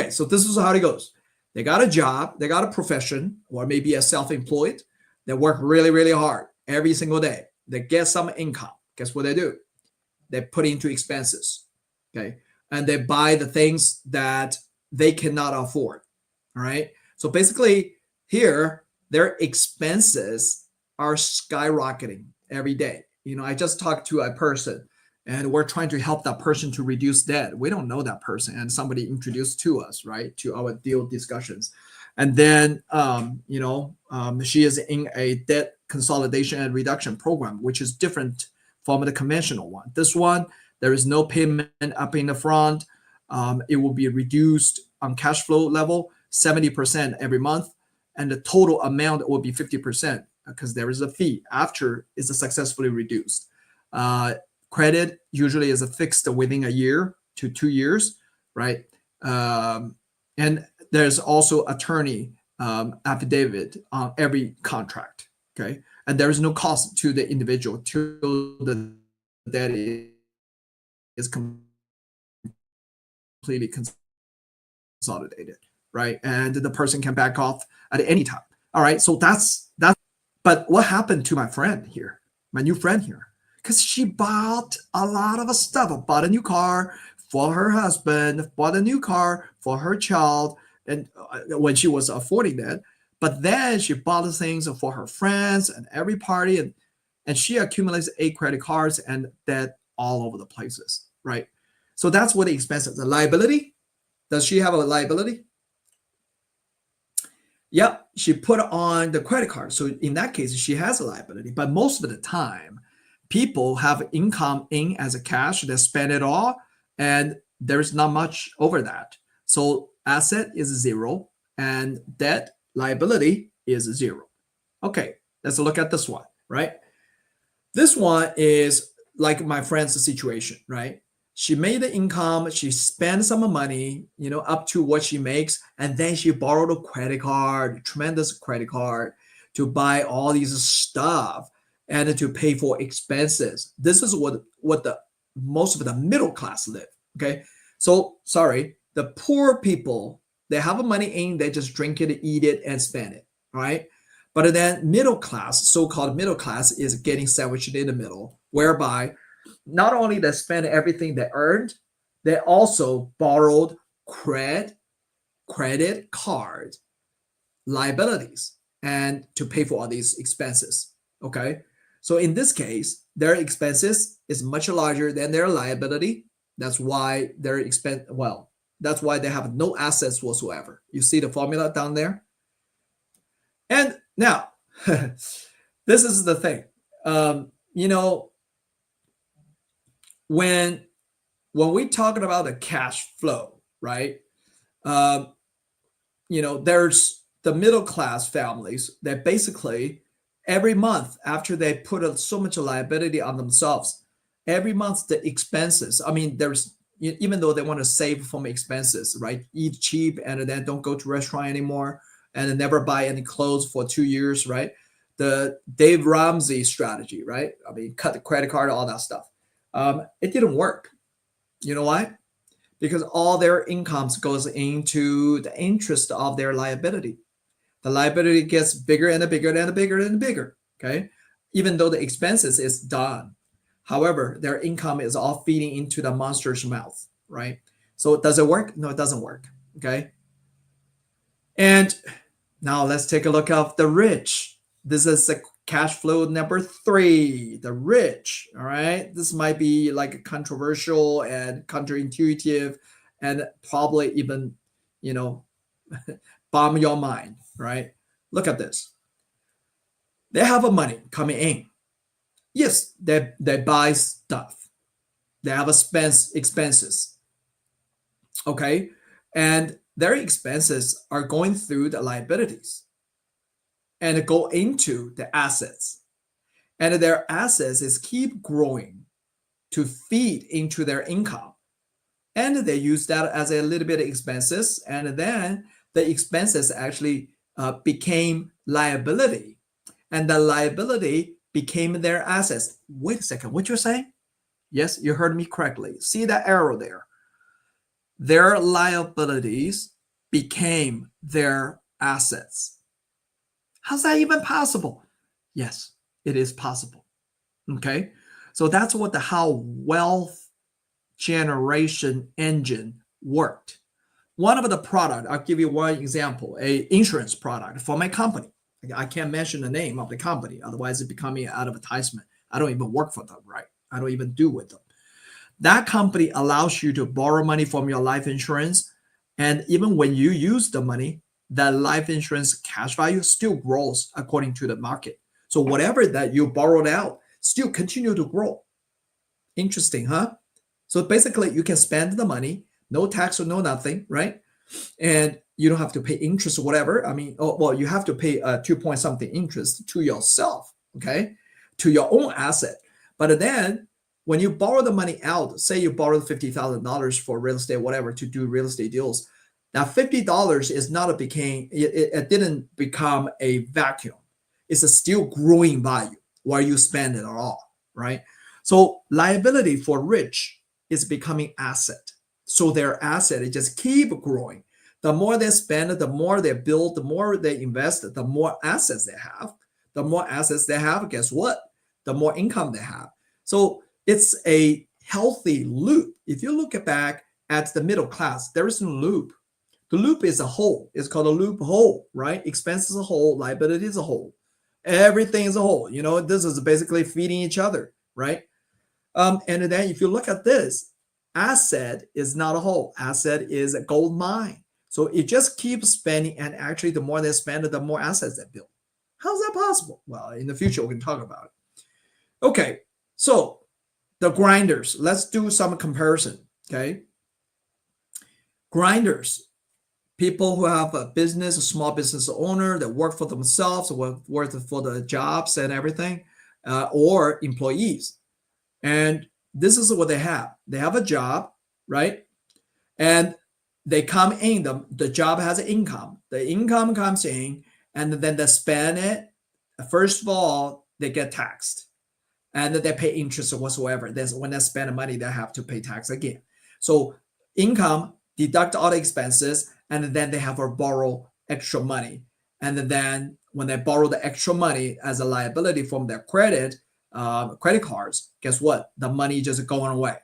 so this is how it goes. They got a job, they got a profession, or maybe a self-employed. They work really hard every single day. They get some income. Guess what they do? They put into expenses. Okay, and they buy the things that they cannot afford. All right, so basically here their expenses are skyrocketing every day. I just talked to a person and we're trying to help that person to reduce debt. We don't know that person, and somebody introduced to us, right, to our deal discussions. And then, she is in a debt consolidation and reduction program, which is different from the conventional one. This one, there is no payment up in the front. It will be reduced on cash flow level 70% every month, and the total amount will be 50% because there is a fee after it's successfully reduced. Credit usually is fixed within a year to 2 years, right? And there's also attorney affidavit on every contract, okay? And there is no cost to the individual till the debt is completely consolidated, right? And the person can back off at any time. All right, so that's. But what happened to my friend here, my new friend here? Because she bought a lot of stuff. Bought a new car for her husband, bought a new car for her child, and when she was affording that. But then she bought the things for her friends and every party, and she accumulates 8 credit cards and debt all over the places, right? So that's what the expenses. The liability. Does she have a liability? Yep, she put on the credit card. So in that case, she has a liability. But most of the time, people have income in as a cash. They spend it all, and there's not much over that. So asset is 0, and debt liability is 0. Okay, let's look at this one, right? This one is like my friend's situation, right? She made the income, she spent some money, up to what she makes, and then she borrowed a credit card, tremendous credit card, to buy all these stuff and to pay for expenses. This is what the most of the middle class live. Okay, so sorry, the poor people, they have money in, they just drink it, eat it, and spend it, right? But then middle class, so-called middle class, is getting sandwiched in the middle, whereby not only they spend everything they earned, they also borrowed credit card liabilities and to pay for all these expenses. Okay, so in this case, their expenses is much larger than their liability. That's why their that's why they have no assets whatsoever. You see the formula down there? And now, this is the thing. when we talking about the cash flow, right? There's the middle class families that basically every month after they put so much liability on themselves, every month the expenses. I mean, even though they want to save from expenses, right? Eat cheap and then don't go to restaurant anymore and then never buy any clothes for 2 years, right? The Dave Ramsey strategy, right? I mean, cut the credit card, all that stuff. It didn't work. You know why? Because all their incomes goes into the interest of their liability. The liability gets bigger and bigger and bigger and bigger, okay? Even though the expenses is done. However, their income is all feeding into the monster's mouth, right? So does it work? No, it doesn't work, okay? And now let's take a look at the rich. This is the cash flow number 3, the rich, all right? This might be like controversial and counterintuitive and probably even, bomb your mind, right? Look at this. They have money coming in. Yes, they buy stuff. They have expenses, okay? And their expenses are going through the liabilities and go into the assets. And their assets is keep growing to feed into their income. And they use that as a little bit of expenses. And then the expenses actually became liability. And the liability became their assets. Wait a second, what you're saying? Yes, you heard me correctly. See that arrow there? Their liabilities became their assets. How's that even possible? Yes, it is possible. Okay, so that's what how wealth generation engine worked. One of the product, I'll give you one example, a insurance product for my company. I can't mention the name of the company, otherwise it's becoming an advertisement. I don't even work for them, right? I don't even do with them. That company allows you to borrow money from your life insurance. And even when you use the money, that life insurance cash value still grows according to the market. So whatever that you borrowed out still continue to grow. Interesting, huh? So basically you can spend the money, no tax or no nothing, right? And you don't have to pay interest or whatever. I mean, you have to pay 2 point something interest to yourself, okay? To your own asset. But then when you borrow the money out, say you borrowed $50,000 for real estate, whatever, to do real estate deals. Now $50 is not it didn't become a vacuum. It's a still growing value while you spend it all, right? So liability for rich is becoming asset. So their asset, it just keep growing. The more they spend, the more they build, the more they invest, the more assets they have. The more assets they have, guess what? The more income they have. So it's a healthy loop. If you look back at the middle class, there is no loop. The loop is a whole. It's called a loop hole, right? Expense is a whole, liability is a whole. Everything is a whole. This is basically feeding each other, right? And then if you look at this, asset is not a whole. Asset is a gold mine. So it just keeps spending, and actually the more they spend, the more assets they build. How's that possible? Well, in the future, we can talk about it. Okay, so the grinders, let's do some comparison, okay? Grinders, people who have a business, a small business owner that work for themselves, work for the jobs and everything, or employees. And this is what they have. They have a job, right? And they come in, the job has an income. The income comes in, and then they spend it. First of all, they get taxed. And they pay interest or whatsoever. When they spend money, they have to pay tax again. So income, deduct all the expenses, and then they have to borrow extra money. And then when they borrow the extra money as a liability from their credit cards, guess what? The money just going away,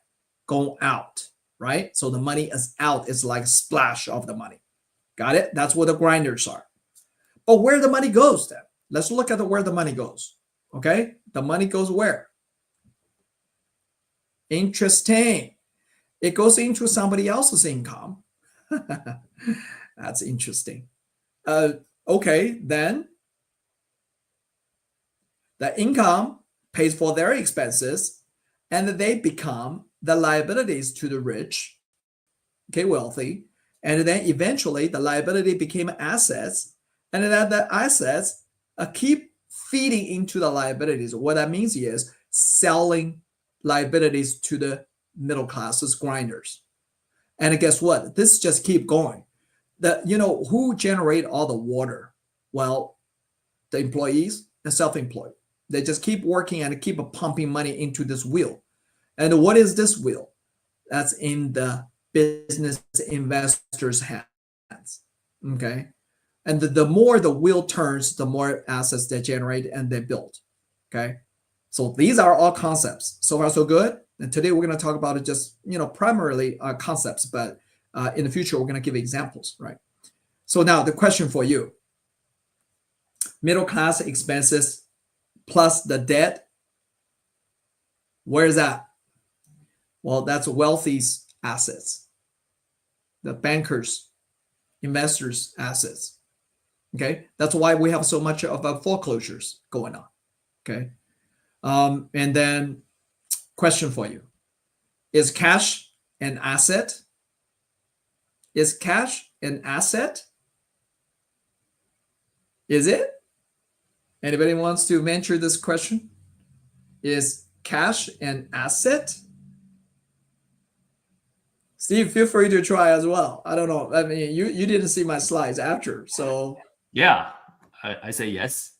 going out, right? So the money is out. It's like a splash of the money. Got it? That's what the grinders are. But where the money goes then? Let's look at where the money goes. Okay? The money goes where? Interesting. It goes into somebody else's income. That's interesting. Okay, then the income pays for their expenses, and they become the liabilities to the rich, okay, wealthy, and then eventually the liability became assets, and then the assets keep feeding into the liabilities. What that means is selling liabilities to the middle classes, grinders. And guess what? This just keep going. Who generate all the water? Well, the employees and self-employed. They just keep working and keep pumping money into this wheel. And what is this wheel? That's in the business investors' hands. Okay. And the more the wheel turns, the more assets they generate and they build. Okay. So these are all concepts. So far, so good. And today we're going to talk about it just, primarily concepts, but in the future, we're going to give examples, right? So now the question for you, middle class expenses plus the debt, where's that? Well, that's wealthy's assets, the bankers, investors' assets. Okay, that's why we have so much of foreclosures going on. Okay, and then question for you: is cash an asset? Is cash an asset? Is it? Anybody wants to venture this question? Is cash an asset? Steve, feel free to try as well. I don't know. I mean, you didn't see my slides after, so. Yeah, I say yes.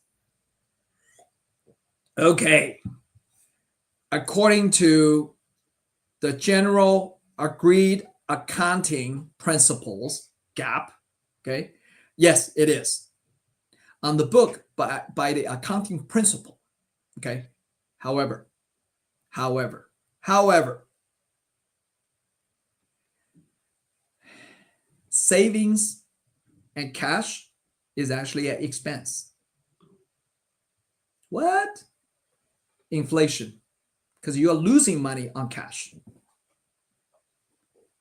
Okay. According to the general agreed accounting principles, GAAP, okay, yes, it is. On the book by the accounting principle, okay. However, savings and cash is actually an expense. What? Inflation, because you are losing money on cash.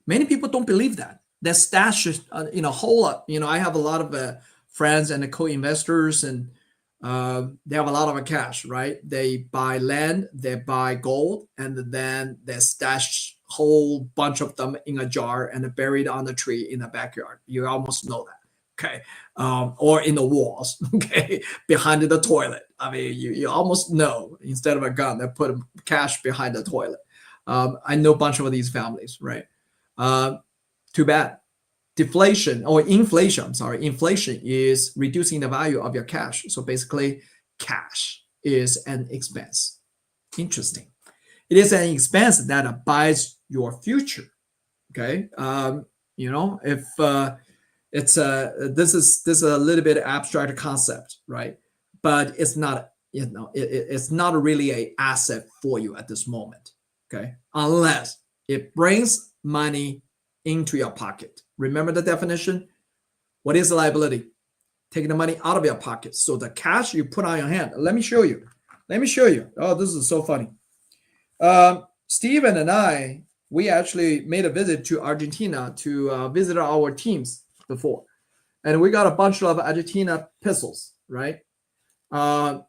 Many people don't believe that. That stash is, whole lot. I have a lot of friends and co-investors, and they have a lot of cash, right? They buy land, they buy gold, and then they stash whole bunch of them in a jar and buried on the tree in the backyard. You almost know that. Okay, or in the walls, okay, behind the toilet. I mean, you almost know, instead of a gun, they put cash behind the toilet. I know a bunch of these families, right? Too bad. Inflation is reducing the value of your cash. So basically, cash is an expense. Interesting. It is an expense that buys your future. Okay, if it's this is a little bit abstract concept, right? But it's not, it's not really an asset for you at this moment, okay? Unless it brings money into your pocket. Remember the definition? What is a liability? Taking the money out of your pocket. So the cash you put on your hand. Let me show you. Oh, this is so funny. Steven and I, we actually made a visit to Argentina to visit our teams before, and we got a bunch of Argentina pesos, right? I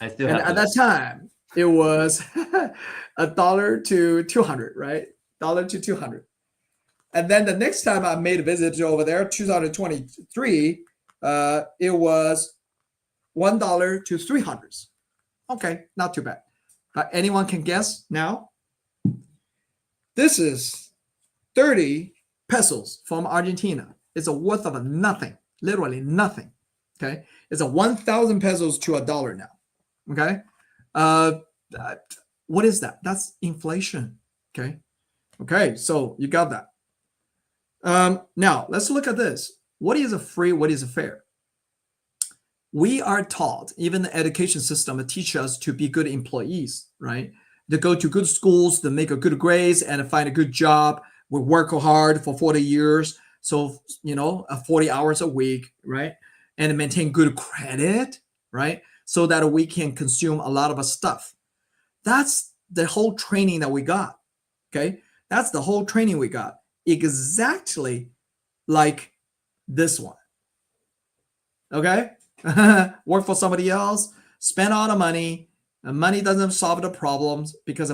still have at that time it was $1 to 200, right? $1 to 200. And then the next time I made a visit over there, 2023, it was $1 to 300. Okay, not too bad. Anyone can guess now? This is 30 pesos from Argentina. It's a worth of nothing, literally nothing. Okay, it's a 1,000 pesos to $1 now. Okay, what is that? That's inflation. Okay, so you got that. Now let's look at this. What is a free? What is a fair? We are taught, even the education system teaches us to be good employees, right? To go to good schools, to make a good grades, and find a good job. We work hard for 40 years. So, 40 hours a week, right? And maintain good credit, right? So that we can consume a lot of stuff. That's the whole training that we got, okay? That's the whole training we got. Exactly like this one, okay? Work for somebody else, spend all the money, and money doesn't solve the problems because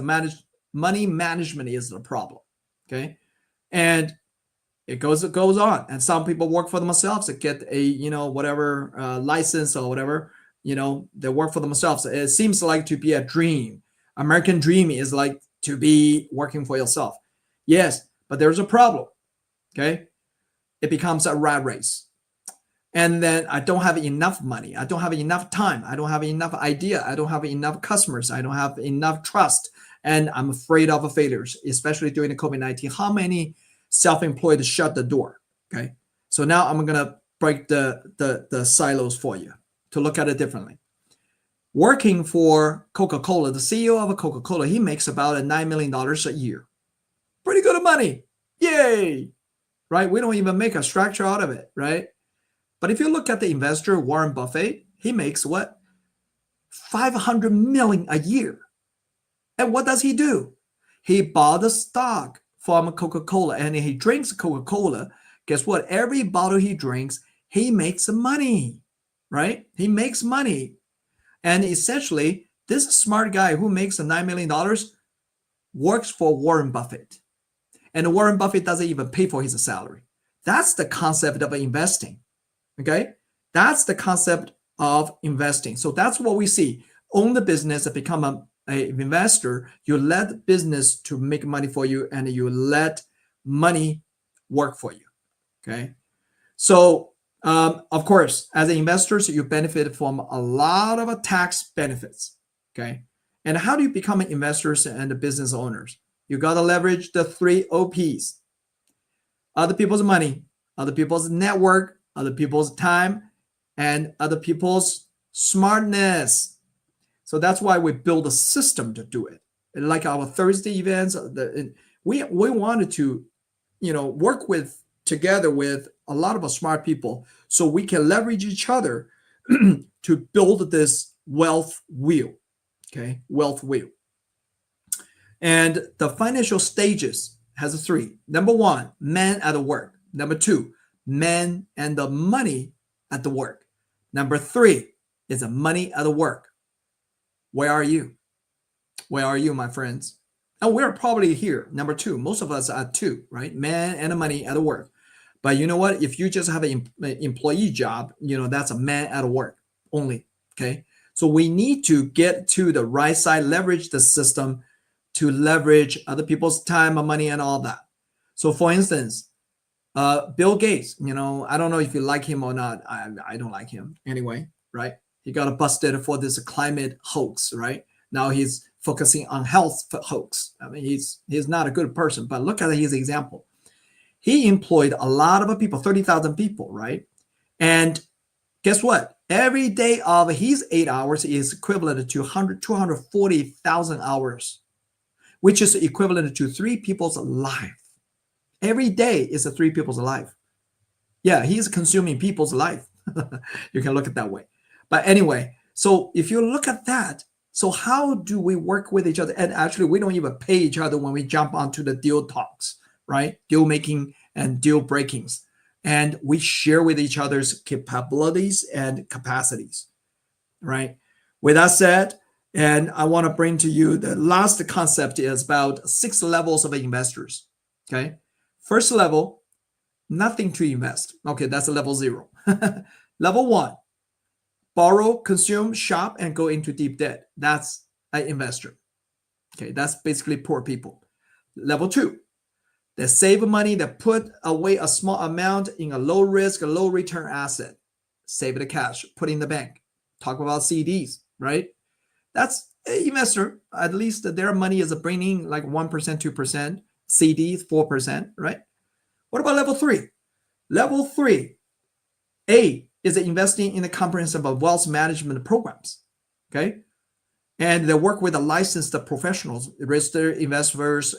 money management is the problem. Okay. And it goes on. And some people work for themselves to get a, whatever license or whatever, they work for themselves. It seems like to be a dream. American dream is like to be working for yourself. Yes, but there's a problem. Okay. It becomes a rat race. And then I don't have enough money. I don't have enough time. I don't have enough idea. I don't have enough customers. I don't have enough trust. And I'm afraid of failures, especially during the COVID-19. How many self-employed shut the door? Okay. So now I'm going to break the silos for you to look at it differently. Working for Coca-Cola, the CEO of Coca-Cola, he makes about $9 million a year. Pretty good money. Yay. Right? We don't even make a structure out of it, right? But if you look at the investor, Warren Buffett, he makes what? $500 million a year. And what does he do? He bought the stock from Coca-Cola and he drinks Coca-Cola. Guess what? Every bottle he drinks, he makes money, right? He makes money. And essentially, this smart guy who makes $9 million works for Warren Buffett. And Warren Buffett doesn't even pay for his salary. That's the concept of investing. Okay? That's the concept of investing. So that's what we see. Own the business, become an investor. You let business to make money for you, and you let money work for you. Okay? So, of course, as investors, you benefit from a lot of tax benefits. Okay? And how do you become investors and business owners? You got to leverage the 3 OPs. Other people's money, other people's network, other people's time, and other people's smartness. So that's why we build a system to do it. Like our Thursday events, we wanted to, work together with a lot of smart people so we can leverage each other to build this wealth wheel. Okay, wealth wheel. And the financial stages has 3. Number 1, man at work. Number 2, man and the money at the work. Number 3 is the money at the work. Where are you? Where are you, my friends? And we're probably here. Number 2, most of us are 2, right? Man and the money at the work. But you know what? If you just have an employee job, that's a man at work only. Okay. So we need to get to the right side, leverage the system to leverage other people's time and money and all that. So for instance, Bill Gates, I don't know if you like him or not. I don't like him anyway, right? He got busted for this climate hoax, right? Now he's focusing on health hoax. I mean, he's not a good person, but look at his example. He employed a lot of people, 30,000 people, right? And guess what? Every day of his 8 hours is equivalent to 240,000 hours, which is equivalent to 3 people's life. Every day is 3 people's life. Yeah, he's consuming people's life. You can look at it that way. But anyway, so if you look at that, so how do we work with each other? And actually, we don't even pay each other when we jump onto the deal talks, right? Deal making and deal breakings. And we share with each other's capabilities and capacities, right? With that said, and I want to bring to you the last concept is about 6 levels of investors, okay? First level, nothing to invest. Okay, that's a level 0. Level 1, borrow, consume, shop, and go into deep debt. That's an investor. Okay, that's basically poor people. Level 2, they save money, they put away a small amount in a low risk, a low return asset. Save the cash, put in the bank. Talk about CDs, right? That's an investor. At least their money is bringing like 1%, 2%. CDs, 4%, right? What about level 3? Level 3, A, is investing in the comprehensive wealth management programs, okay? And they work with the licensed professionals, registered investors,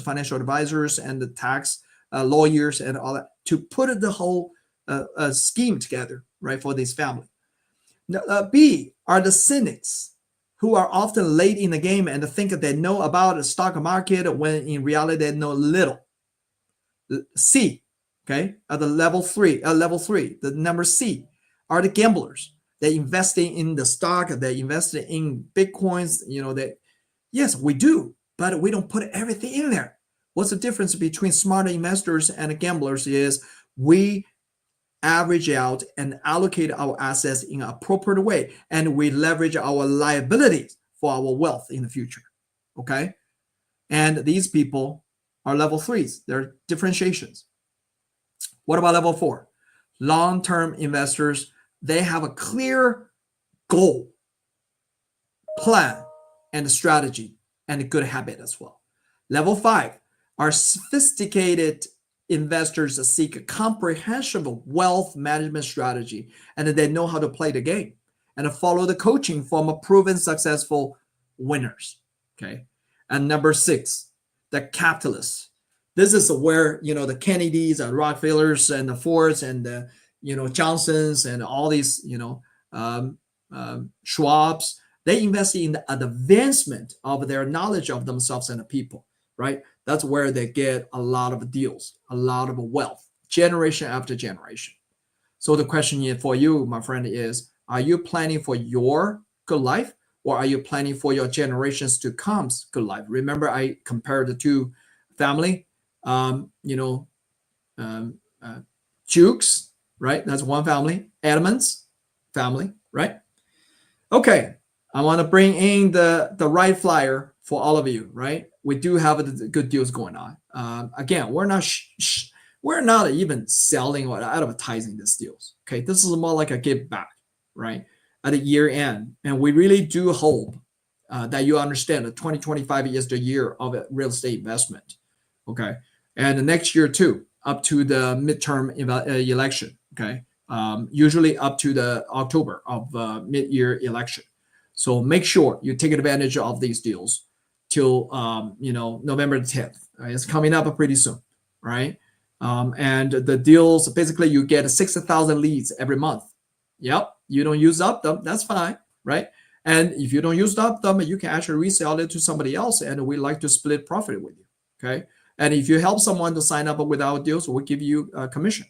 financial advisors, and the tax lawyers and all that to put the whole scheme together, right, for this family. B are the cynics who are often late in the game and think that they know about the stock market when in reality they know little. C, okay, at the level 3, the number C are the gamblers. They're investing in the stock, they're investing in Bitcoins, yes, we do. but we don't put everything in there. What's the difference between smarter investors and gamblers is we average out and allocate our assets in an appropriate way, and we leverage our liabilities for our wealth in the future. Okay? And these people are level 3s. They're differentiations. What about level 4? Long-term investors, they have a clear goal, plan, and strategy, and a good habit as well. Level 5 are sophisticated investors that seek a comprehensive wealth management strategy, and they know how to play the game and follow the coaching from a proven successful winners. Okay. And number 6, the capitalists. This is where, the Kennedys and Rockefellers and the Fords and the, Johnsons and all these, Schwabs, they invest in the advancement of their knowledge of themselves and the people, right? That's where they get a lot of deals, a lot of wealth, generation after generation. So the question for you, my friend, is, are you planning for your good life, or are you planning for your generations to come's good life? Remember, I compared the two family, Jukes, right? That's one family. Edmonds family, right? Okay, I want to bring in the right flyer for all of you, right? We do have the good deals going on. Again, we're not even selling or advertising these deals. Okay, this is more like a give back, right? At the year end, and we really do hope that you understand that 2025 is the year of real estate investment. Okay, and the next year too, up to the midterm election. Okay, usually up to the October of mid-year election. So make sure you take advantage of these deals till November 10th. It's coming up pretty soon, right? And the deals, basically you get 60,000 leads every month. Yep, you don't use up them, that's fine, right? And if you don't use up them, you can actually resell it to somebody else, and we like to split profit with you, okay? And if you help someone to sign up with our deals, we'll give you a commission,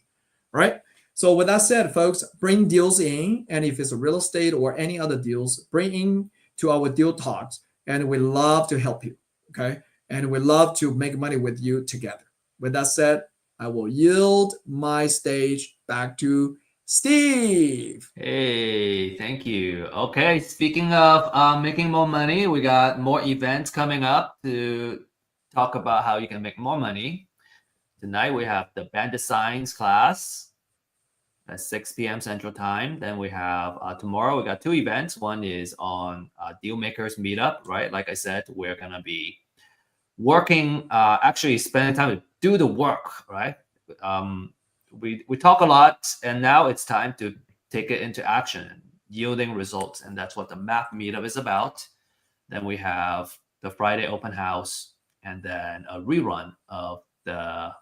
right? So with that said, folks, bring deals in, and if it's a real estate or any other deals, bring in to our deal talks, and we love to help you, okay? And we love to make money with you together. With that said, I will yield my stage back to Steve. Hey, thank you. Okay, speaking of making more money, we got more events coming up to talk about how you can make more money. Tonight we have the band designs class at 6 p.m. Central Time. Then we have tomorrow we got 2 events. One is on Deal Makers Meetup, right? Like I said, we're gonna be working, actually spending time to do the work, right? We talk a lot, and now it's time to take it into action, yielding results, and that's what the MAP Meetup is about. Then we have the Friday open house, and then a rerun of the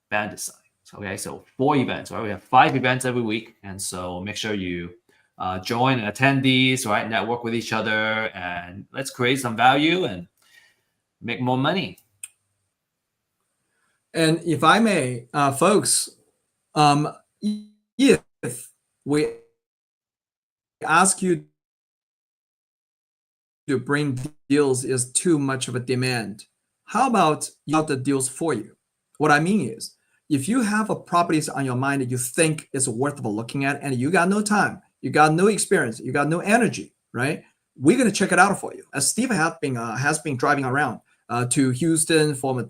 band design. Okay, so 4 events, right? We have 5 events every week, and so make sure you join and attend these, right? Network with each other, and let's create some value and make more money. And if I may, folks, if we ask you to bring deals is too much of a demand, how about you have the deals for you? What I mean is, if you have a properties on your mind that you think is worth looking at, and you got no time, you got no experience, you got no energy, right? We're going to check it out for you. As Steve has been driving around to Houston, from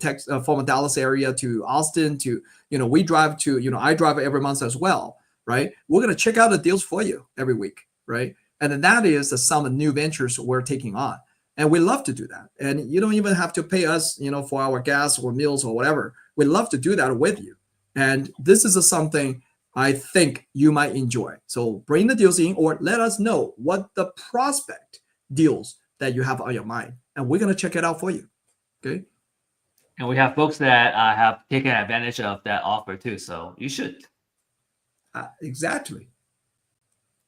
Dallas area to Austin, to we drive to I drive every month as well, right? We're going to check out the deals for you every week, right? And then that is some new ventures we're taking on, and we love to do that. And you don't even have to pay us, for our gas or meals or whatever. We love to do that with you, and this is something I think you might enjoy. So bring the deals in, or let us know what the prospect deals that you have on your mind, and we're going to check it out for you. Okay. And we have folks that have taken advantage of that offer too, so you should. Exactly.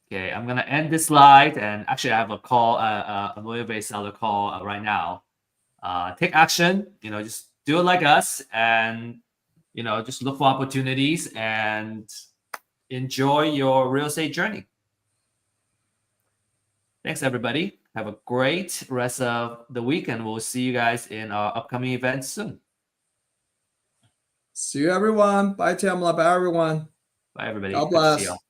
Okay, I'm gonna end this slide, and actually I have a call, a motivated seller call right now. Take action. Just do it like us, and just look for opportunities and enjoy your real estate journey. Thanks, everybody. Have a great rest of the week, and we'll see you guys in our upcoming events soon. See you, everyone. Bye, Tamla. Bye, everyone. Bye, everybody. God Good to see bless. y'all.